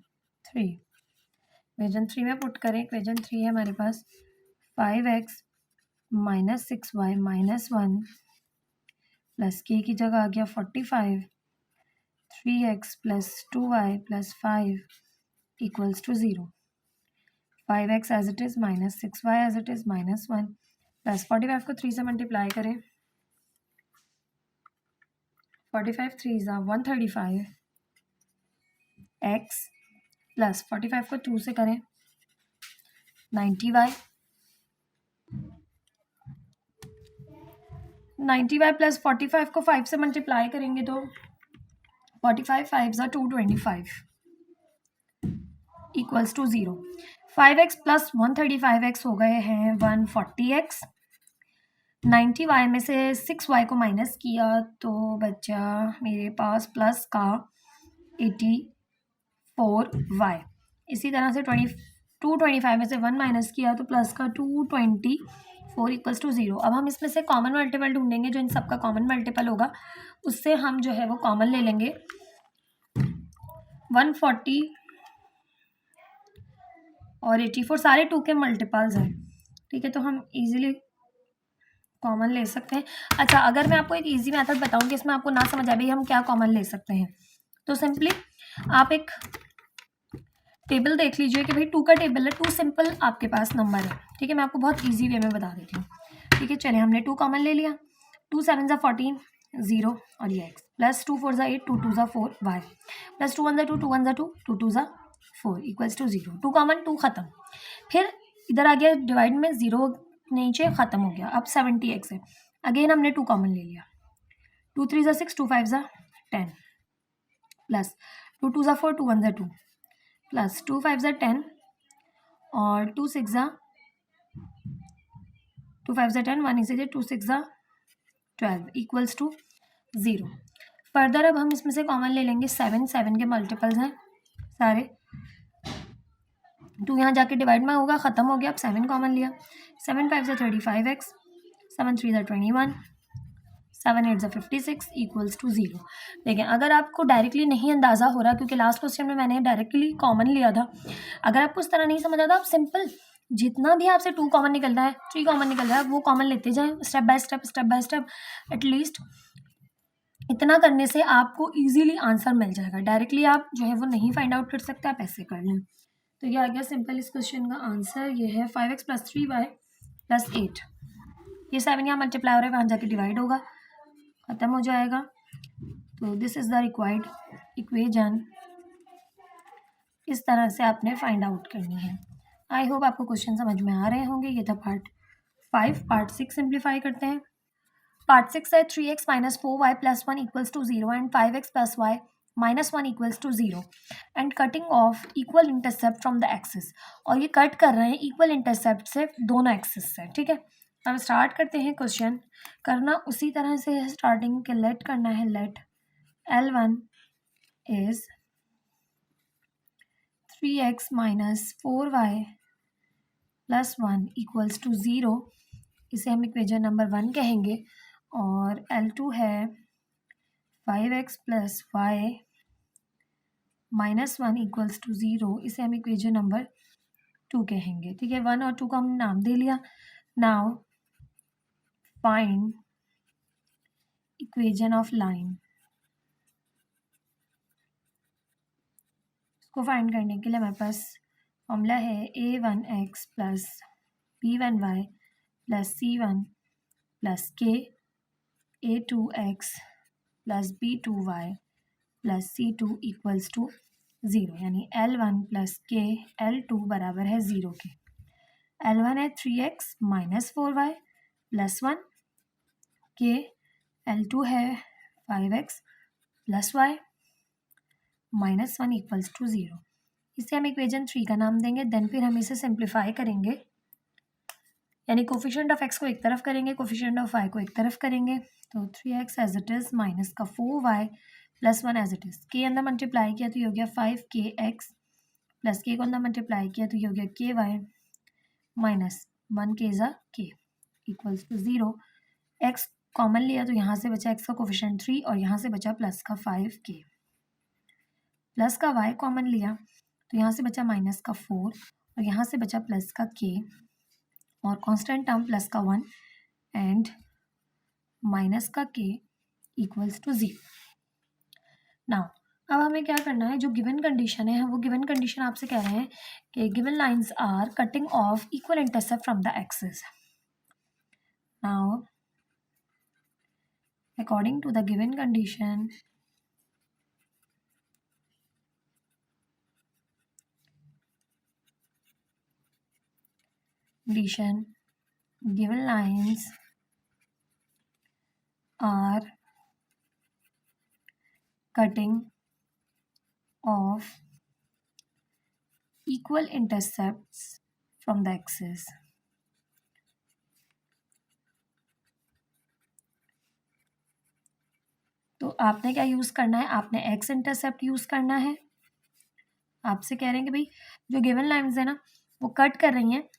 3। Equation 3 में पुट करें। इक्वेशन 3 है हमारे पास 5x minus 6y minus 1 plus k की जगह आ गया 45, 3x plus 2y plus 5 equals to 0, 5x as it is minus 6y as it is minus 1 plus 45 को 3 से मल्टीप्लाई करें, 45 3 ज़ा 135 x प्लस 45 को 2 से करें 90y, 90y प्लस 45 को 5 से मल्टीप्लाई करेंगे तो 45 5 ज़ा 225 equals to 0, 5x plus 135x हो गए हैं 140x, 90y में से 6y को माइनस किया तो बचा मेरे पास प्लस का 84y। इसी तरह से 225 में से 1 माइनस किया तो प्लस का 224 इक्वल्स टू 0। अब हम इसमें से कॉमन मल्टीपल ढूंढेंगे, जो इन सब का कॉमन मल्टीपल होगा उससे हम जो है वो कॉमन ले लेंगे। 140 और 84 सारे 2 के मल्टीपल्स हैं, ठीक है, तो हम इजीली कॉमन ले सकते हैं। अच्छा, अगर मैं आपको एक इजी मेथड बताऊं कि इसमें आपको ना समझ आए भाई हम क्या कॉमन ले सकते हैं, तो सिंपली आप एक टेबल देख लीजिए कि भाई 2 का टेबल है, 2 सिंपल आपके पास नंबर है, ठीक है, मैं आपको बहुत ईजी वे में बता देती हूँ, ठीक है। चलिए हमने 2 कॉमन ले लिया, 2 7 ज़ा 14 0 और ये x प्लस 2 4 ज़ा 8 2 2 ज़ा 4 y प्लस 2 1 ज़ा 2 2 1 ज़ा 2 2 2 ज़ा 4 इक्वल्स टू 0। 2 कॉमन 2 खत्म, फिर इधर आ गया डिवाइड में 0 नीचे खत्म हो गया, अब 70x है, अगेन हमने 2 कॉमन ले लिया, 2 3 ज़ा 6 2 5 ज़ा 10 प्लस 2 2 ज़ा 4 2 1 ज़ा 2 प्लस 2 5 ज़ा 10 और 2 6 ज़ा 2 5 ज़ा 10 1 इसे 2 6 ज़ा 12 इक्वल्स टू 0। फर्दर अब हम इसमें से कॉमन ले लेंगे 7, 7 के मल्टीपल्स हैं सारे, 2 यहाँ जाके डिवाइड में होगा, ख़त्म हो गया, अब 7 कॉमन लिया, 7 5 ज़ा 35x 7 3 ज़ा 21 7 8 ज़ा 56 इक्वल्स टू 0। देखें, अगर आपको डायरेक्टली नहीं अंदाज़ा हो रहा, क्योंकि लास्ट क्वेश्चन में मैंने डायरेक्टली कॉमन लिया था, अगर आपको इस तरह नहीं समझ आता, आप सिंपल जितना भी आपसे 2 कॉमन निकल रहा है 3 कॉमन निकल रहा है वो कॉमन लेते जाएं, स्टेप बाय स्टेप एटलीस्ट इतना करने से आपको इजीली आंसर मिल जाएगा। डायरेक्टली आप जो है वो नहीं फाइंड आउट कर सकते, आप ऐसे कर लें। तो ये आ गया सिंपल इस क्वेश्चन का आंसर, ये है 5x प्लस 3y प्लस 8। ये 7 यहाँ मल्टीप्लाई हो रहा है, वहाँ जाके डिवाइड होगा, ख़त्म हो जाएगा। तो this is the required equation, इस तरह से आपने फाइंड आउट करनी है। आई होप आपको क्वेश्चन समझ में आ रहे होंगे। ये था पार्ट 5। पार्ट 6 सिंप्लीफाई करते हैं। पार्ट 6 है 3x minus 4y plus 1 equals to 0 and 5x plus y minus 1 equals to 0 and cutting off equal intercept from the axis. और ये कट कर रहे हैं इक्वल इंटरसेप्ट से, दोनों एक्सिस से, ठीक है। अब स्टार्ट करते हैं क्वेश्चन। करना उसी तरह से है, स्टार्टिंग के लेट करना है, let L1 is 3x minus 4y plus 1 equals to 0, इसे हम इक्वेशन नंबर 1 कहेंगे। और L2 है 5x plus y minus 1 equals to 0, इसे हम इक्वेशन नंबर 2 कहेंगे, ठीक है। 1 और 2 का हमने नाम दे लिया। Now find equation of line. इसको फाइंड करने के लिए हमारे पास फॉर्मूला है a1x plus b1y plus c1 plus k, a2x plus b2y plus c2 equals to 0, यानी L1 प्लस k L2 बराबर है 0 के। L1 है 3x माइनस 4y प्लस 1 के, L2 है 5x plus y -1 equals to 0। इसे हम इक्वेशन 3 का नाम देंगे। देन फिर हम इसे सिंप्लीफाई करेंगे, यानी कोफिशिएंट ऑफ x को एक तरफ करेंगे, कोफिशिएंट ऑफ y को एक तरफ करेंगे। तो 3x as it is minus का 4y plus 1 as it is. के अंदर मल्टीप्लाई किया तो ये हो गया 5kx प्लस के को अंदर मल्टीप्लाई किया तो ये हो गया ky माइनस 1 के ज़ा k equals to 0। x common लिया तो यहाँ से बचा x का कोफिशिएंट 3 और यहाँ से बचा प्लस का 5k। प्लस का y कॉमन लिया तो यहाँ से बचा माइनस का 4 और यहाँ से बचा प्लस का k और कांस्टेंट टर्म प्लस का 1 एंड माइनस का k इक्वल्स टू 0। नाउ अब हमें क्या करना है, जो गिवन कंडीशन है वो गिवन कंडीशन आपसे कह रहे हैं कि given lines are cutting off equal intercept from the axis. Now according to the given condition, given lines are cutting of equal intercepts from the axis. तो आपने क्या यूज़ करना है, आपने एक्स इंटरसेप्ट यूज़ करना है। आपसे कह रहे हैं कि भाई जो गिवन लाइन्स है ना वो कट कर रही हैं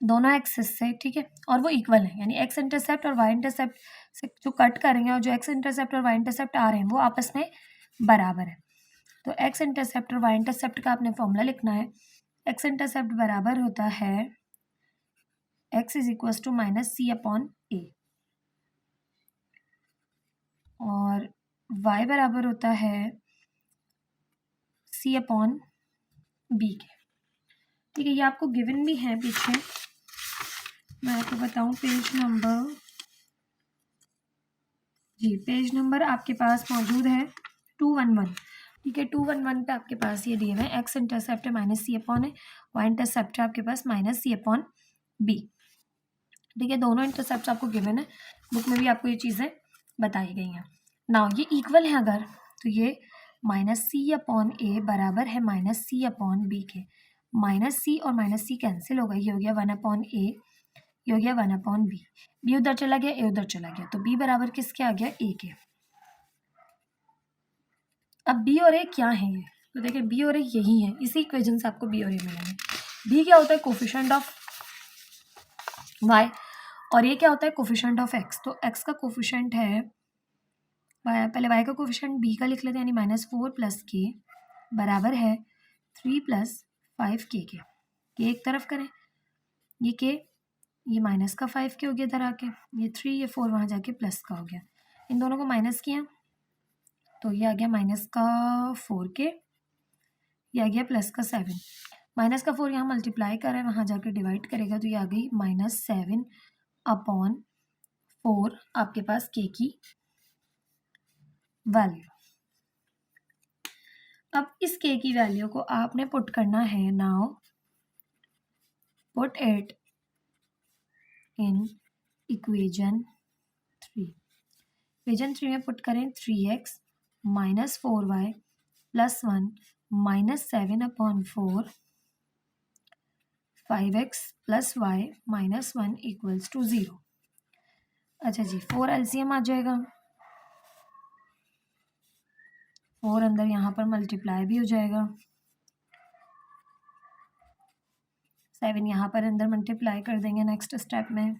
दोनों एक्सिस से, ठीक है, और वो इक्वल है, यानी एक्स इंटरसेप्ट और वाई इंटरसेप्ट से जो कट कर रही हैं और जो एक्स इंटरसेप्ट और वाई इंटरसेप्ट आ रहे हैं वो आपस में बराबर है। तो एक्स इंटरसेप्ट और वाई इंटरसेप्ट का आपने फॉर्मूला लिखना है। एक्स इंटरसेप्ट बराबर होता है x is equal to minus c upon a और वाई बराबर होता है सी अपॉन बी के। ठीक है, ये आपको गिवन भी है पीछे, मैं आपको बताऊं पेज नंबर, जी पेज नंबर आपके पास मौजूद है 211। ठीक है, 211 पे आपके पास ये दिए हुए हैं, एक्स इंटरसेप्ट है माइनस सी अपॉन है, वाई इंटरसेप्ट है आपके पास माइनस सी अपॉन बी। ठीक है, दोनों इंटरसेप्ट आपको गिवन है, बुक में भी आपको ये चीज़ें बताई गई हैं। नाउ ये इक्वल है अगर, तो ये माइनस सी अपॉन ए बराबर है माइनस सी अपॉन बी के। माइनस सी और माइनस सी कैंसिल हो गई, ये हो गया 1 अपॉन ए, ये हो गया 1 अपॉन बी। बी उधर चला गया, ए उधर चला गया, तो बी बराबर किसके आ गया, ए के। अब बी और ए क्या है ये, तो देखिए बी और ए यही है, इसी इक्वेशन से आपको बी और ए मिलेंगे। बी क्या होता है, कोफिशिएंट ऑफ वाई, और ये क्या होता है, कोफिशिएंट ऑफ एक्स। तो एक्स का कोफिशिएंट है पहले वाई का कोफिशिएंट बी का लिख लेते हैं, यानी -4 प्लस के बराबर है 3 प्लस 5 के एक तरफ करें, ये के, ये माइनस का 5 के हो गया इधर आके, ये 3 ये 4 वहाँ जाके प्लस का हो गया, इन दोनों को माइनस किया तो ये आ गया माइनस का 4 के, ये आ गया प्लस का 7। माइनस का 4 यहाँ मल्टीप्लाई कर रहा है, वहाँ जाके डिवाइड करेगा तो ये आ गई -7 अपॉन 4 आपके पास के की वैल्यू। अब इस के की वैल्यू को आपने पुट करना है। Now put it in equation 3। Equation 3 में पुट करें 3x minus 4y plus 1 minus 7 upon 4 5x plus y minus 1 equals to 0। अच्छा जी, 4 एलसीएम आ जाएगा, 4 अंदर यहाँ पर मल्टीप्लाई भी हो जाएगा, 7 यहाँ पर अंदर मल्टीप्लाई कर देंगे नेक्स्ट स्टेप में,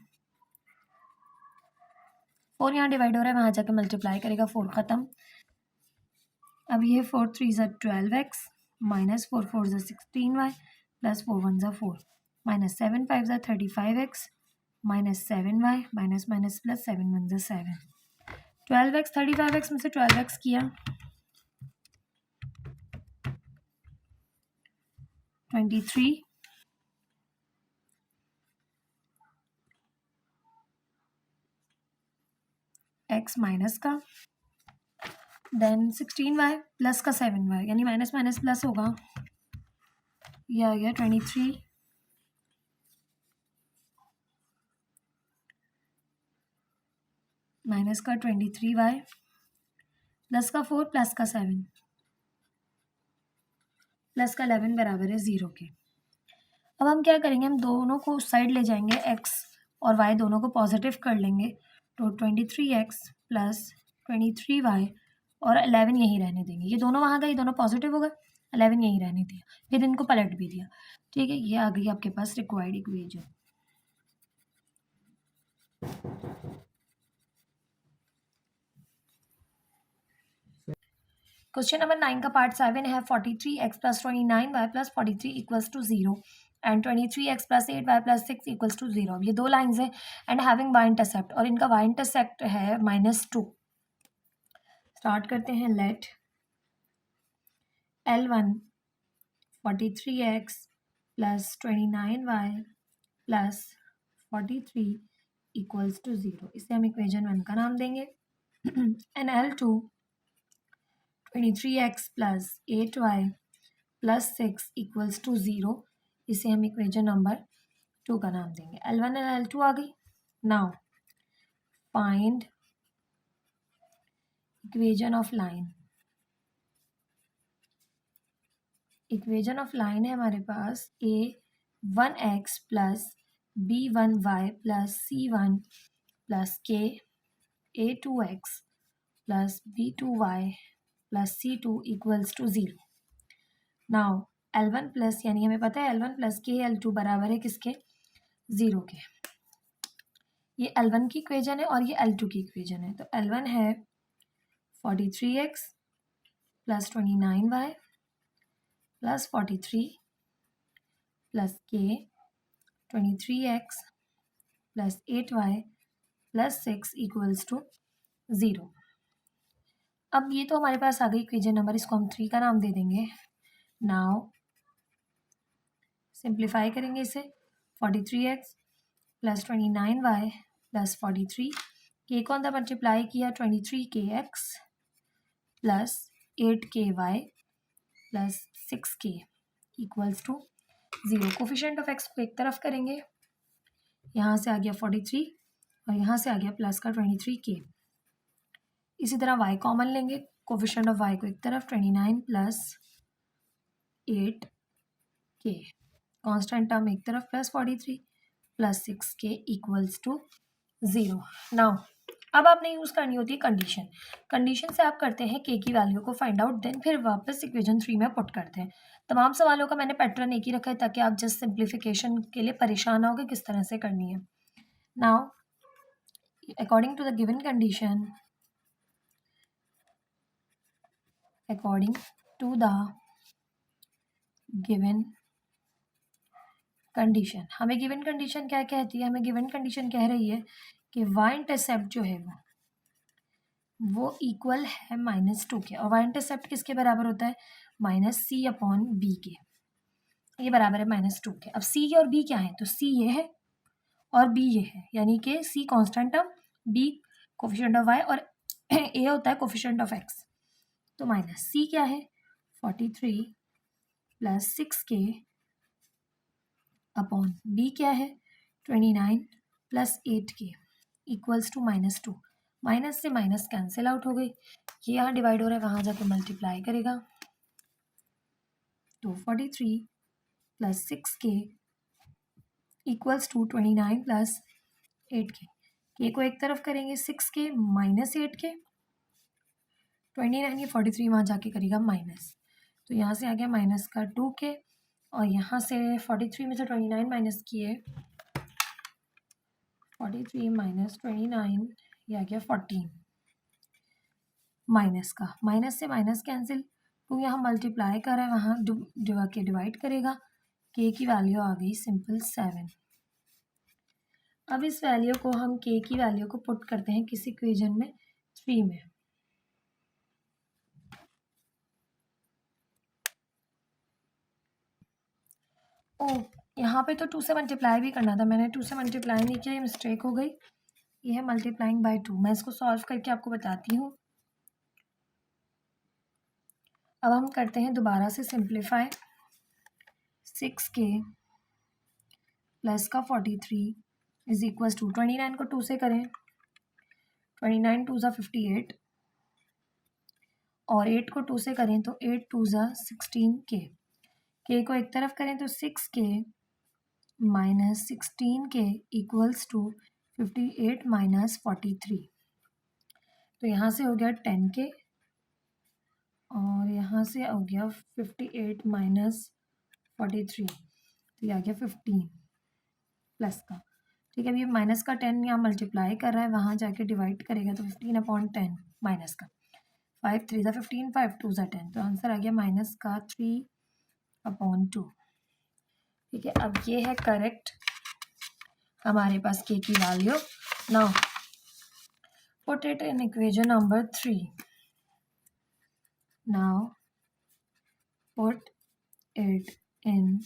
4 यहाँ डिवाइड हो रहा है, वहाँ जाके मल्टीप्लाई करेगा, 4 ख़त्म। अब ये 4 3 ज़ा 12x माइनस 4 4 ज़ा 16y प्लस 4 1 ज़ा 4 माइनस 7 5 ज़ा 35x minus 7y minus minus plus 7 1 ज़ा 7। 12x 35x में से 12x किया 23 x माइनस का, देन 16y प्लस का 7y, यानी माइनस माइनस प्लस होगा, ये आ गया 23 माइनस का 23y प्लस का 4 प्लस का 7, प्लस का 11 बराबर है 0 के। अब हम क्या करेंगे, हम दोनों को उस साइड ले जाएंगे, x और y दोनों को पॉजिटिव कर लेंगे, तो 23x प्लस 23y और 11 यहीं रहने देंगे। ये दोनों वहाँ गए, ये दोनों पॉजिटिव हो गए, 11 यहीं रहने दिया, फिर इनको पलट भी दिया। ठीक है, ये आ गई आपके पास रिक्वायर्ड इक्वेशन। क्वेश्चन नंबर 9 का पार्ट 7 है 43x plus 29y plus 43 equals to 0 and 23x plus 8y plus 6 equals to 0। अब ये दो लाइन्स है एंड हैविंग y इंटरसेप्ट, और इनका y इंटरसेप्ट है -2। स्टार्ट करते हैं। Let L1 43x plus 29y plus 43 equals to 0, इसे हम इक्वेशन 1 का नाम देंगे। And L2 23x plus 8y plus 6 equals to 0, इसे हम इक्वेशन नंबर 2 का नाम देंगे। L1 एंड L2 आ गई। Now find equation of line. Equation of line है हमारे पास a1x plus b1y plus c1 plus k a2x plus b2y plus c2 equals to 0। Now L1 plus, यानी हमें पता है L1 प्लस के L2 बराबर है किसके, 0 के। ये L1 की इक्वेशन है और ये L2 की इक्वेशन है। तो L1 है 43x plus 29y plus 43 plus के 23x plus 8y plus 6 equals to 0। अब ये तो हमारे पास आ गई इक्वेशन नंबर, इसको हम 3 का नाम दे देंगे। नाउ सिंप्लीफाई करेंगे इसे। 43x प्लस 29y प्लस 43 के को अंदर मल्टीप्लाई किया 23kx plus 8ky plus 6k equals to 0। Coefficient of x को एक तरफ करेंगे, यहाँ से आ गया 43 और यहाँ से आ गया प्लस का 23k। इसी तरह y कॉमन लेंगे, कोफिशिएंट ऑफ y को एक तरफ 29 प्लस 8k, कांस्टेंट टर्म एक तरफ plus 43 plus 6k equals to 0। Now अब आपने यूज़ करनी होती है कंडीशन। कंडीशन से आप करते हैं k की वैल्यू को फाइंड आउट, देन फिर वापस इक्वेशन 3 में पुट करते हैं। तमाम सवालों का मैंने पैटर्न एक ही रखा है ताकि आप जस्ट सिंप्लीफिकेशन के लिए परेशान ना हो कि किस तरह से करनी है। Now according to the given condition, according to the given condition, हमें गिवन कंडीशन क्या कहती है, हमें गिवन कंडीशन कह रही है कि y इंटरसेप्ट जो है वो इक्वल है -2 के, और y इंटरसेप्ट किसके बराबर होता है, -c/b के। ये बराबर है -2 के। अब c और b क्या है, तो c ये है और b ये है, यानी कि c constant term, b coefficient of y और a होता है कोफिशिएंट ऑफ x। तो माइनस c क्या है, 43 प्लस 6k अपॉन b क्या है, 29 plus 8k equals to -2। Minus से माइनस कैंसिल आउट हो गई, ये यहाँ डिवाइड हो रहा है, वहाँ जाके मल्टीप्लाई करेगा। तो 43 plus 6k equals to 29 plus 8k। के को एक तरफ करेंगे, 6k माइनस 8k, 29 ये 43 वहाँ जाके करेगा माइनस, तो यहाँ से आ गया माइनस का 2k, और यहाँ से 43 में से 29 माइनस किए, 43 माइनस 29 ये आ गया 14, माइनस का माइनस से माइनस कैंसिल, तो यहाँ मल्टीप्लाई कर रहा है, वहाँ के डिवाइड करेगा, के की वैल्यू आ गई सिंपल 7। अब इस वैल्यू को हम के की वैल्यू को पुट करते हैं किस इक्वेशन में, 3 में। ओ यहाँ पे तो 2 से मल्टीप्लाई भी करना था, मैंने 2 से मल्टीप्लाई नहीं किया, ये मिस्टेक हो गई। ये है मल्टीप्लाइंग बाय 2, मैं इसको सॉल्व करके आपको बताती हूँ। अब हम करते हैं दोबारा से सिंप्लीफाई। 6k प्लस का 43 इज इक्वल टू 29 को 2 से करें, 29 2 ज़ा 58 और 8 को 2 से करें तो 8 2 ज़ा 16k। के को एक तरफ करें तो 6k minus 16k equals to 58 minus 43। तो यहाँ से हो गया 10k और यहाँ से हो गया 58 माइनस 43, तो ये आ गया 15 प्लस का। ठीक है, अब ये माइनस का 10 यहाँ मल्टीप्लाई कर रहा है, वहाँ जाके डिवाइड करेगा तो 15/10 माइनस का 5 3 ज़ा 15, 5 2 ज़ा 10, तो आंसर आ गया माइनस का 3/2। ठीक है, अब ये है करेक्ट हमारे पास के की वैल्यू। Now put it in equation number 3। Now put it in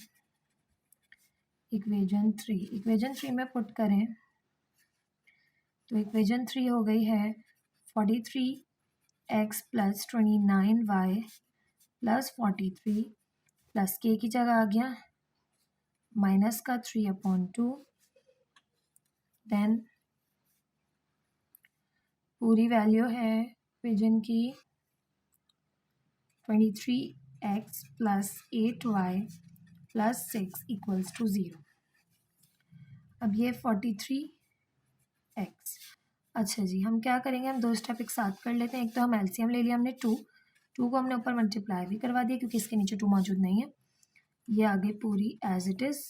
equation 3। Equation 3 में पुट करें तो इक्वेशन 3 हो गई है 43x plus 29y plus 43 plus के की जगह आ गया माइनस का 3/2, देन पूरी वैल्यू है इक्वेशन की 23x plus 8y plus 6 equals to 0। अब ये 43x। अच्छा जी, हम क्या करेंगे, हम दो स्टेप एक साथ कर लेते हैं। एक तो हम एलसीएम ले लिया हमने 2 को हमने ऊपर मल्टीप्लाई भी करवा दिया क्योंकि इसके नीचे 2 मौजूद नहीं है। ये आगे पूरी एज इट इज़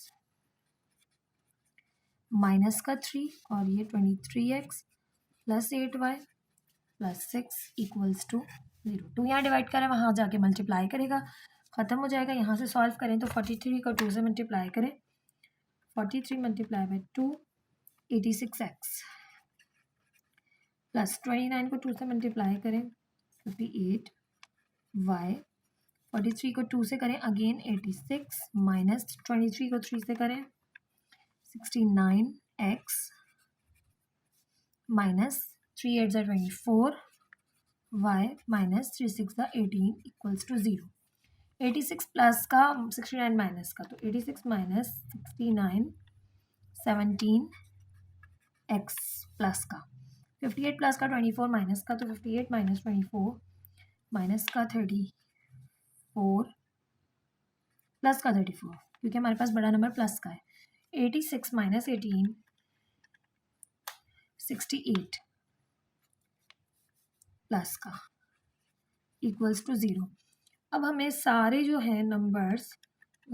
माइनस का 3 और ये 23x plus 8y plus 6 equals to 0। 2 यहाँ डिवाइड करें, वहाँ जाके मल्टीप्लाई करेगा, ख़त्म हो जाएगा। यहाँ से सॉल्व करें तो 43 को 2 से मल्टीप्लाई करें, 43 मल्टीप्लाई बाई 2 86x प्लस 29 को 2 से मल्टीप्लाई करें 58y, 43 को 2 से करें अगेन 86 माइनस 23 को 3 से करें 69x माइनस 3 8 ज़ा 24 y माइनस 3 6 ज़ा 18 इक्वल्स टू 0। 86 प्लस का 69 माइनस का, तो 86 माइनस 69 17x प्लस का, 58 प्लस का 24 माइनस का, तो 58 माइनस 24 माइनस का 34 प्लस का 34, क्योंकि हमारे पास बड़ा नंबर प्लस का है। 86 माइनस 18 68 प्लस का इक्वल्स टू 0। अब हमें सारे जो है नंबर्स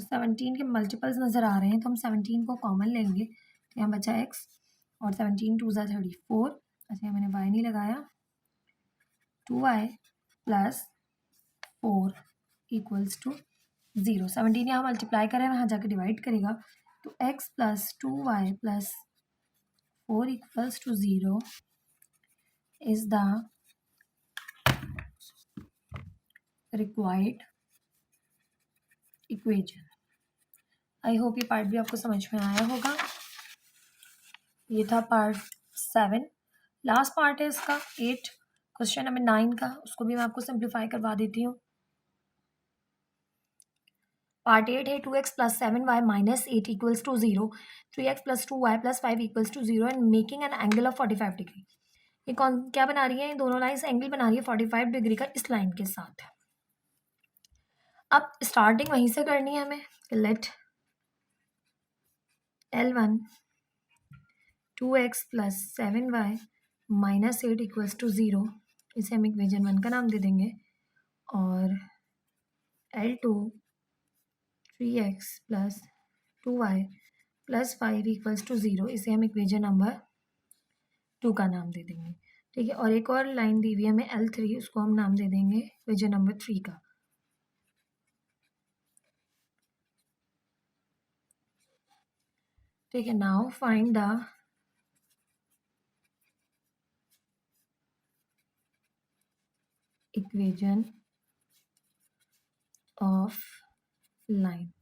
17 के मल्टीपल्स नज़र आ रहे हैं, तो हम 17 को कॉमन लेंगे, तो यहाँ बचा x और 17 2 ज़ा 34। अच्छा, मैंने y नहीं लगाया, 2y प्लस 4 इक्वल्स टू 0। 17 यहाँ मल्टीप्लाई करें, वहाँ जाके डिवाइड करेगा, तो x plus 2y plus 4 equals to 0 is the required equation. I hope ये पार्ट भी आपको समझ में आया होगा। ये था पार्ट 7। लास्ट पार्ट है इसका 8, क्वेश्चन नंबर 9 का, उसको भी मैं आपको सिंप्लीफाई करवा देती हूँ। पार्ट 8 है 2x plus 7y minus 8 equals to 0, 3x plus 2y plus 5 equals to 0 and making an angle of 45 degree. ये कौन क्या बना रही है, दोनों लाइन्स एंगल बना रही है 45 डिग्री का इस लाइन के साथ। अब स्टार्टिंग वहीं से करनी है हमें। Let L1 2x plus 7y minus 8 equals to 0, इसे हम इक्वेशन 1 का नाम दे देंगे, और L2 3x plus 2y plus 5 equals to 0, इसे हम इक्वेशन नंबर 2 का नाम दे देंगे। ठीक है, और एक और लाइन दी हुई है हमें L3, उसको हम नाम दे देंगे इक्वेशन नंबर 3 का। ठीक है, now find the equation of line.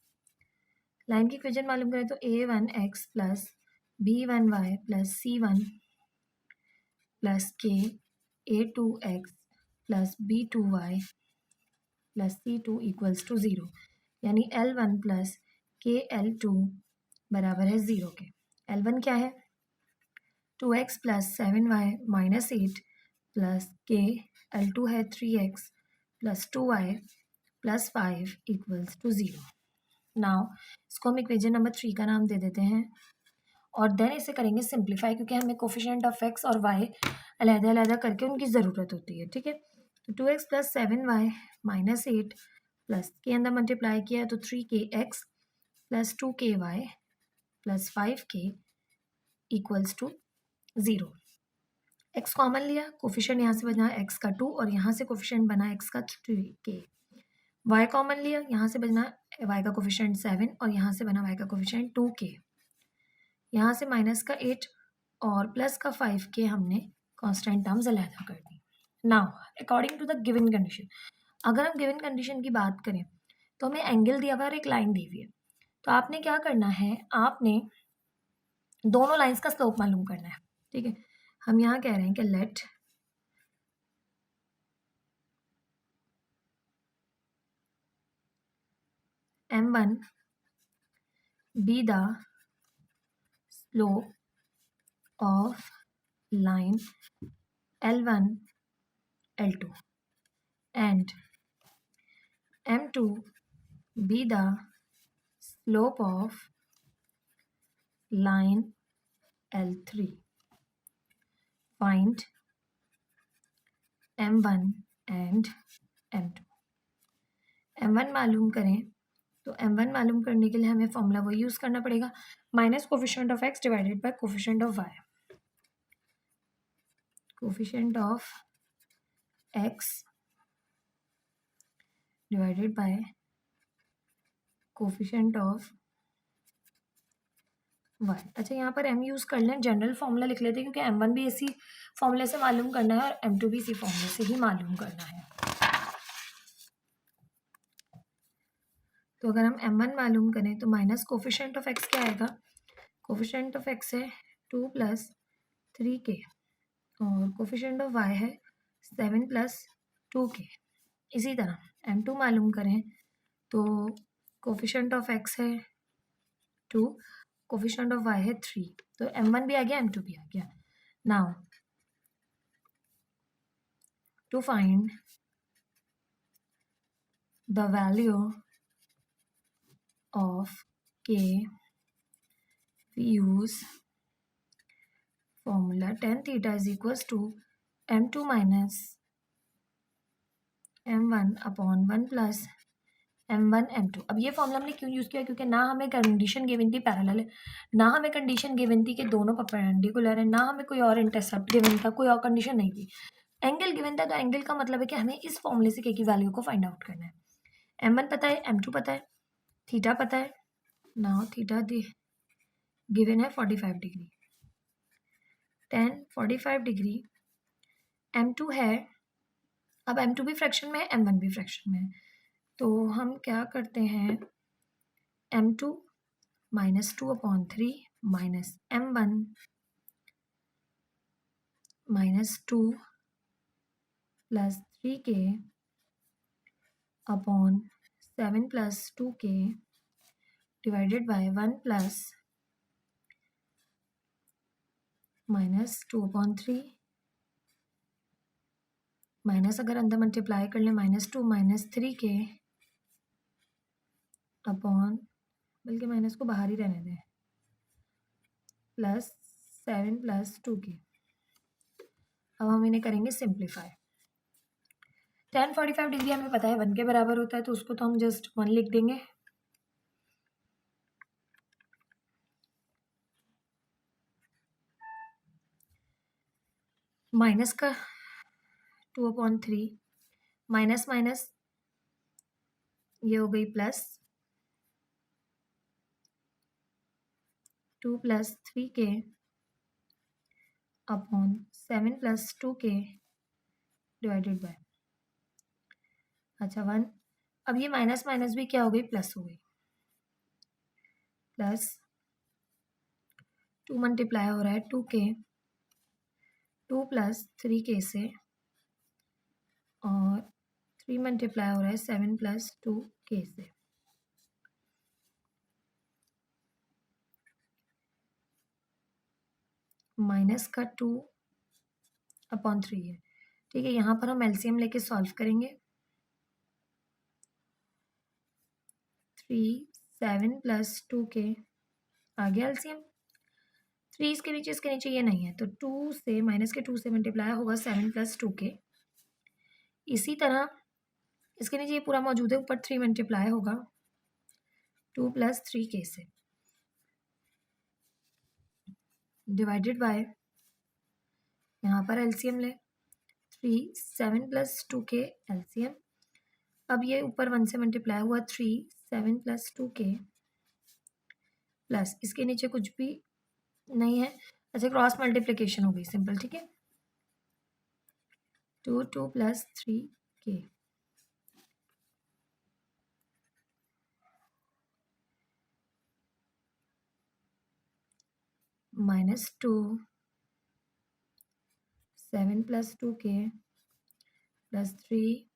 Line की इक्वेशन मालूम करें तो a1x plus b1y plus c1 plus k a2x plus b2y plus c2 equals to 0, यानी L1 प्लस के L2 बराबर है 0 के। L1 क्या है, 2x plus 7y minus 8 plus के, L2 है 3x plus 2y plus 5 equals to 0। Now इसको हम इक्वेशन नंबर 3 का नाम दे देते हैं और देन इसे करेंगे सिंप्लीफाई, क्योंकि हमें कोफिशिएंट ऑफ एक्स और वाई अलग-अलग करके उनकी ज़रूरत होती है, ठीक है। तो 2x plus 7y minus 8 plus के अंदर मल्टीप्लाई किया तो 3kx plus 2ky plus 5k equals to 0। x common लिया, कोफिशिएंट यहाँ से बना x का 2 और यहाँ से कोफिशिएंट बना x का 3k। y कॉमन लिया, यहाँ से बना y का कोफिशिएंट 7 और यहाँ से बना y का कोफिशिएंट 2k। यहाँ से माइनस का 8 और प्लस का 5k हमने कांस्टेंट टर्म्स अलग कर दी। Now according to the given condition, अगर हम गिवन कंडीशन की बात करें तो हमें एंगल दिया हुआ है और एक लाइन दी हुई है। तो आपने क्या करना है, आपने दोनों लाइंस का स्लोप मालूम करना है, ठीक है। हम यहाँ कह रहे हैं कि late m1 be the slope of line L1 L2 and m2 be the slope of line L3. Find m1 and m2. m1 मालूम करें तो m1 मालूम करने के लिए हमें फॉर्मूला वो यूज़ करना पड़ेगा, minus coefficient of x divided by coefficient of y। Coefficient of x divided by coefficient of y। अच्छा, यहाँ पर m यूज़ कर लें, जनरल फॉर्मूला लिख लेते हैं क्योंकि m1 भी इसी फॉर्मूले से मालूम करना है और m2 भी इसी फॉर्मूले से ही मालूम करना है। तो अगर हम m1 मालूम करें तो माइनस कोफिशिएंट ऑफ x क्या आएगा, कोफिशिएंट ऑफ x है 2 प्लस 3k और कोफिशिएंट ऑफ y है 7 प्लस 2k। इसी तरह m2 मालूम करें तो कोफिशिएंट ऑफ x है 2, कोफिशिएंट ऑफ y है 3, तो m1 भी आ गया m2 भी आ गया। Now to find the value of k, we use formula tan theta is equals to m2 minus m1 upon 1 plus m1 m2। अब ये फॉर्मूला हमने क्यों यूज़ किया, क्योंकि ना हमें कंडीशन गिवन थी पैरेलल है, ना हमें कंडीशन गिवन थी कि दोनों परपेंडिकुलर है, ना हमें कोई और इंटरसेप्ट गिवन था, कोई और कंडीशन नहीं थी। एंगल गिवन था, तो एंगल का मतलब है कि हमें इस फॉर्मूले से के की वैल्यू को फाइंड आउट करना है। m1 पता है, m2 पता है, थीटा पता है। नाउ थीटा गिवन है 45 डिग्री, tan 45 डिग्री, m2 है, अब m2 भी फ्रैक्शन में है, m1 भी फ्रैक्शन में है, तो हम क्या करते हैं, m2 minus 2/3 minus m1 minus 2 plus 3k upon 7 plus 2k divided by 1 plus minus 2/3 minus अगर अंदर मल्टीप्लाई कर ले -2 माइनस 3k अपॉन, बल्कि माइनस को बाहर ही रहने दें, प्लस 7 प्लस 2k। अब हम इन्हें करेंगे सिंप्लीफाई। tan 45 डिग्री हमें पता है 1 के बराबर होता है, तो उसको तो हम जस्ट 1 लिख देंगे। माइनस का 2/3 माइनस माइनस ये हो गई plus 2 plus 3k upon 7 plus 2k divided by, अच्छा 1। अब ये माइनस माइनस भी क्या हो गई, प्लस हो गई, प्लस 2 मल्टीप्लाई हो रहा है 2k, 2 प्लस 3k से, और 3 मल्टीप्लाई हो रहा है 7 प्लस 2k से। माइनस का 2/3 है, ठीक है। यहाँ पर हम एलसीएम लेके सॉल्व करेंगे, 3 7 + 2k आ गया एलसीएम। 3 इसके नीचे ये नहीं है, तो 2 से -2 से मल्टीप्लाई होगा 7 + 2k। इसी तरह इसके नीचे ये पूरा मौजूद है, ऊपर 3 मल्टीप्लाई होगा 2 + 3k से, डिवाइडेड बाय यहाँ पर एलसीएम ले 3 7 + 2k एलसीएम। अब ये ऊपर 1 से मल्टीप्लाई हुआ 3 7 + 2k प्लस इसके नीचे कुछ भी नहीं है, अच्छा क्रॉस मल्टीप्लिकेशन हो गई सिंपल, ठीक है। 2 2 + 3k -2 7 + 2k + 3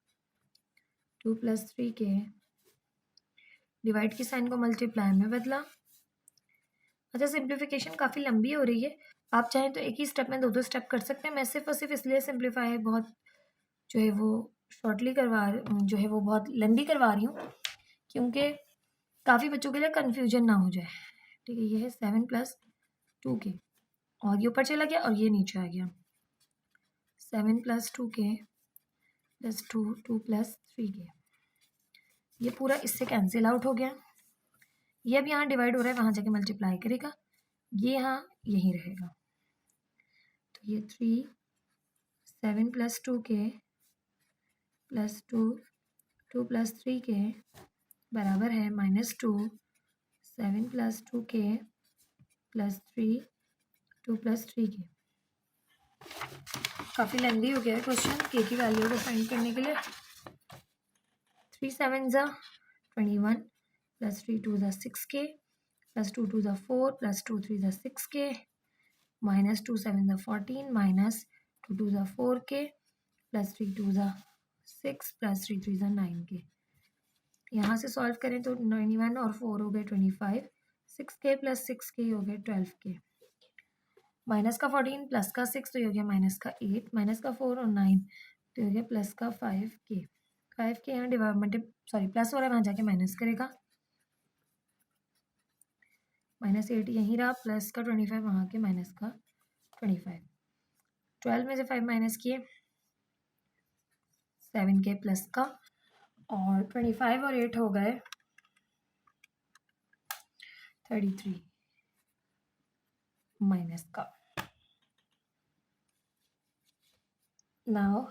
2 + 3k, डिवाइड की साइन को मल्टीप्लाई में बदला। अच्छा सिंप्लीफिकेशन काफ़ी लंबी हो रही है, आप चाहें तो एक ही स्टेप में 2 स्टेप कर सकते हैं। मैं सिर्फ और सिर्फ इसलिए सिंप्लीफाई बहुत जो है वो शॉर्टली जो है वो बहुत लंबी करवा रही हूँ, क्योंकि काफ़ी बच्चों के लिए कन्फ्यूजन ना हो जाए, ठीक है। ये है 7 + 2k और ये ऊपर चला गया और ये नीचे आ गया 7 + 2k + 2 2 + 3k, ये पूरा इससे कैंसिल आउट हो गया। ये अब यहाँ डिवाइड हो रहा है, वहाँ जाके मल्टीप्लाई करेगा, ये यहाँ यहीं रहेगा। तो ये 3 7 + 2k + 2 2 + 3k बराबर है -2 7 + 2k + 3 2 + 3k। काफ़ी लेंदी हो गया है क्वेश्चन के की वैल्यू को फाइंड करने के लिए। 3 7 ज़ा 21 + 3 2 ज़ा 6k + 2 2 ज़ा 4 + 2 3 ज़ा 6k -2 7 ज़ा 14 -2 2 ज़ा 4k + 3 2 ज़ा 6 + 3 3 ज़ा 9k। यहाँ से सॉल्व करें तो 91 और 4 हो गए 25, 6k + 6k हो गए 12k, माइनस का 14 प्लस का 6 तो ये हो गया -8, माइनस का 4 और 9 तो हो गया +5k। 5k यहाँ डिवाइड प्लस हो रहा है, वहाँ जाके माइनस करेगा, -8 यहीं रहा, प्लस का 25 वहाँ के माइनस का 25, 12 में से 5 माइनस किए 7k प्लस का, और 25 और 8 हो गए 33 माइनस का। नाउ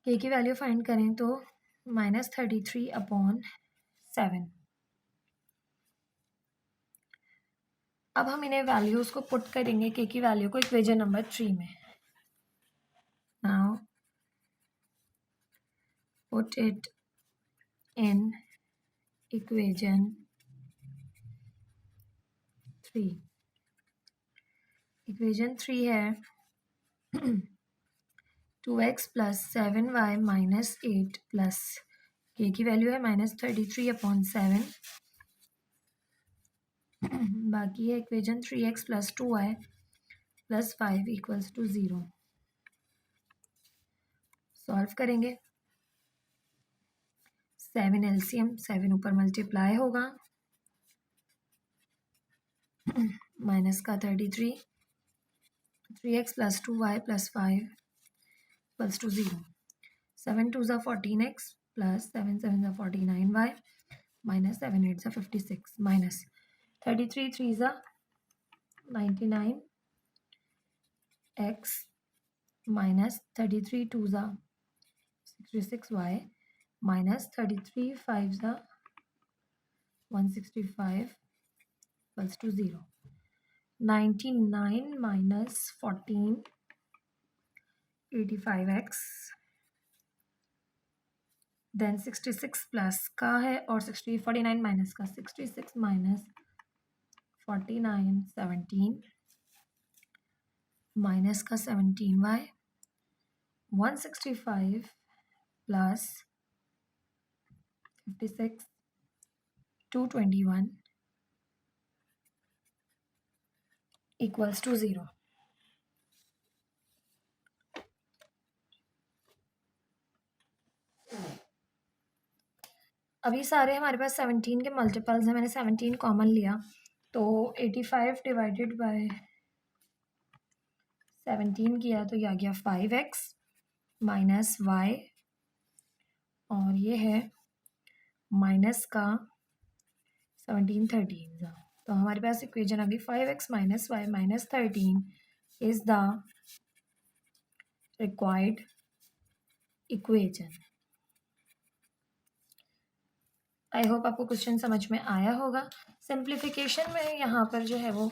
k की वैल्यू फाइंड करें तो -33/7। अब हम इन्हें वैल्यूज को पुट करेंगे k की वैल्यू को इक्वेशन नंबर 3 में। Now put it in equation 3। Equation 3 है 2x + 7y - 8 प्लस k की वैल्यू है -33/7, बाकी है इक्वेशन 3x + 2y + 5 = 0। सॉल्व करेंगे, 7 एलसीएम 7 ऊपर मल्टीप्लाई होगा माइनस का 33 3x + 2y + 5 = 0। 7 2 ज़ा 14x + 7 7 ज़ा 49y -7 8 ज़ा 56 माइनस 33 3 ज़ा 99x -33 2 ज़ा 66y -33 5 ज़ा 165 = 0। 99 - 14 85x, देन 66 प्लस का है और 49 माइनस का 66 - 49 17 माइनस का 17y 165 प्लस 56 221 = 0। अभी सारे हमारे पास 17 के मल्टीपल्स हैं, मैंने 17 कॉमन लिया, तो 85 डिवाइडेड बाय 17 किया तो ये आ गया 5x माइनस वाई, और ये है माइनस का 17 13, तो हमारे पास इक्वेशन अभी 5x minus y minus 13 is the required equation. I hope आपको क्वेश्चन समझ में आया होगा। सिंप्लीफिकेशन में यहाँ पर जो है वो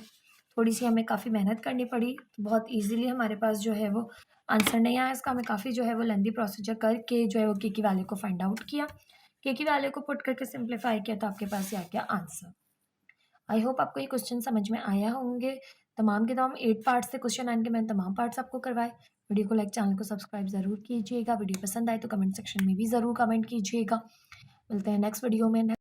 थोड़ी सी हमें काफ़ी मेहनत करनी पड़ी, बहुत इजीली हमारे पास जो है वो आंसर नहीं आया इसका, हमें काफ़ी जो है वो लेंदी प्रोसीजर करके जो है वो के की वैल्यू को फाइंड आउट किया, के की वैल्यू को पुट करके सिंप्लीफाई किया, तो आपके पास ये आ गया आंसर। आई होप आपको ये क्वेश्चन समझ में आया होंगे। तमाम के तमाम 8 पार्ट्स से क्वेश्चन आएंगे, मैंने तमाम पार्ट्स आपको करवाए। वीडियो को लाइक, चैनल को सब्सक्राइब ज़रूर कीजिएगा। वीडियो पसंद आए तो कमेंट सेक्शन में भी ज़रूर कमेंट कीजिएगा। मिलते हैं नेक्स्ट वीडियो में।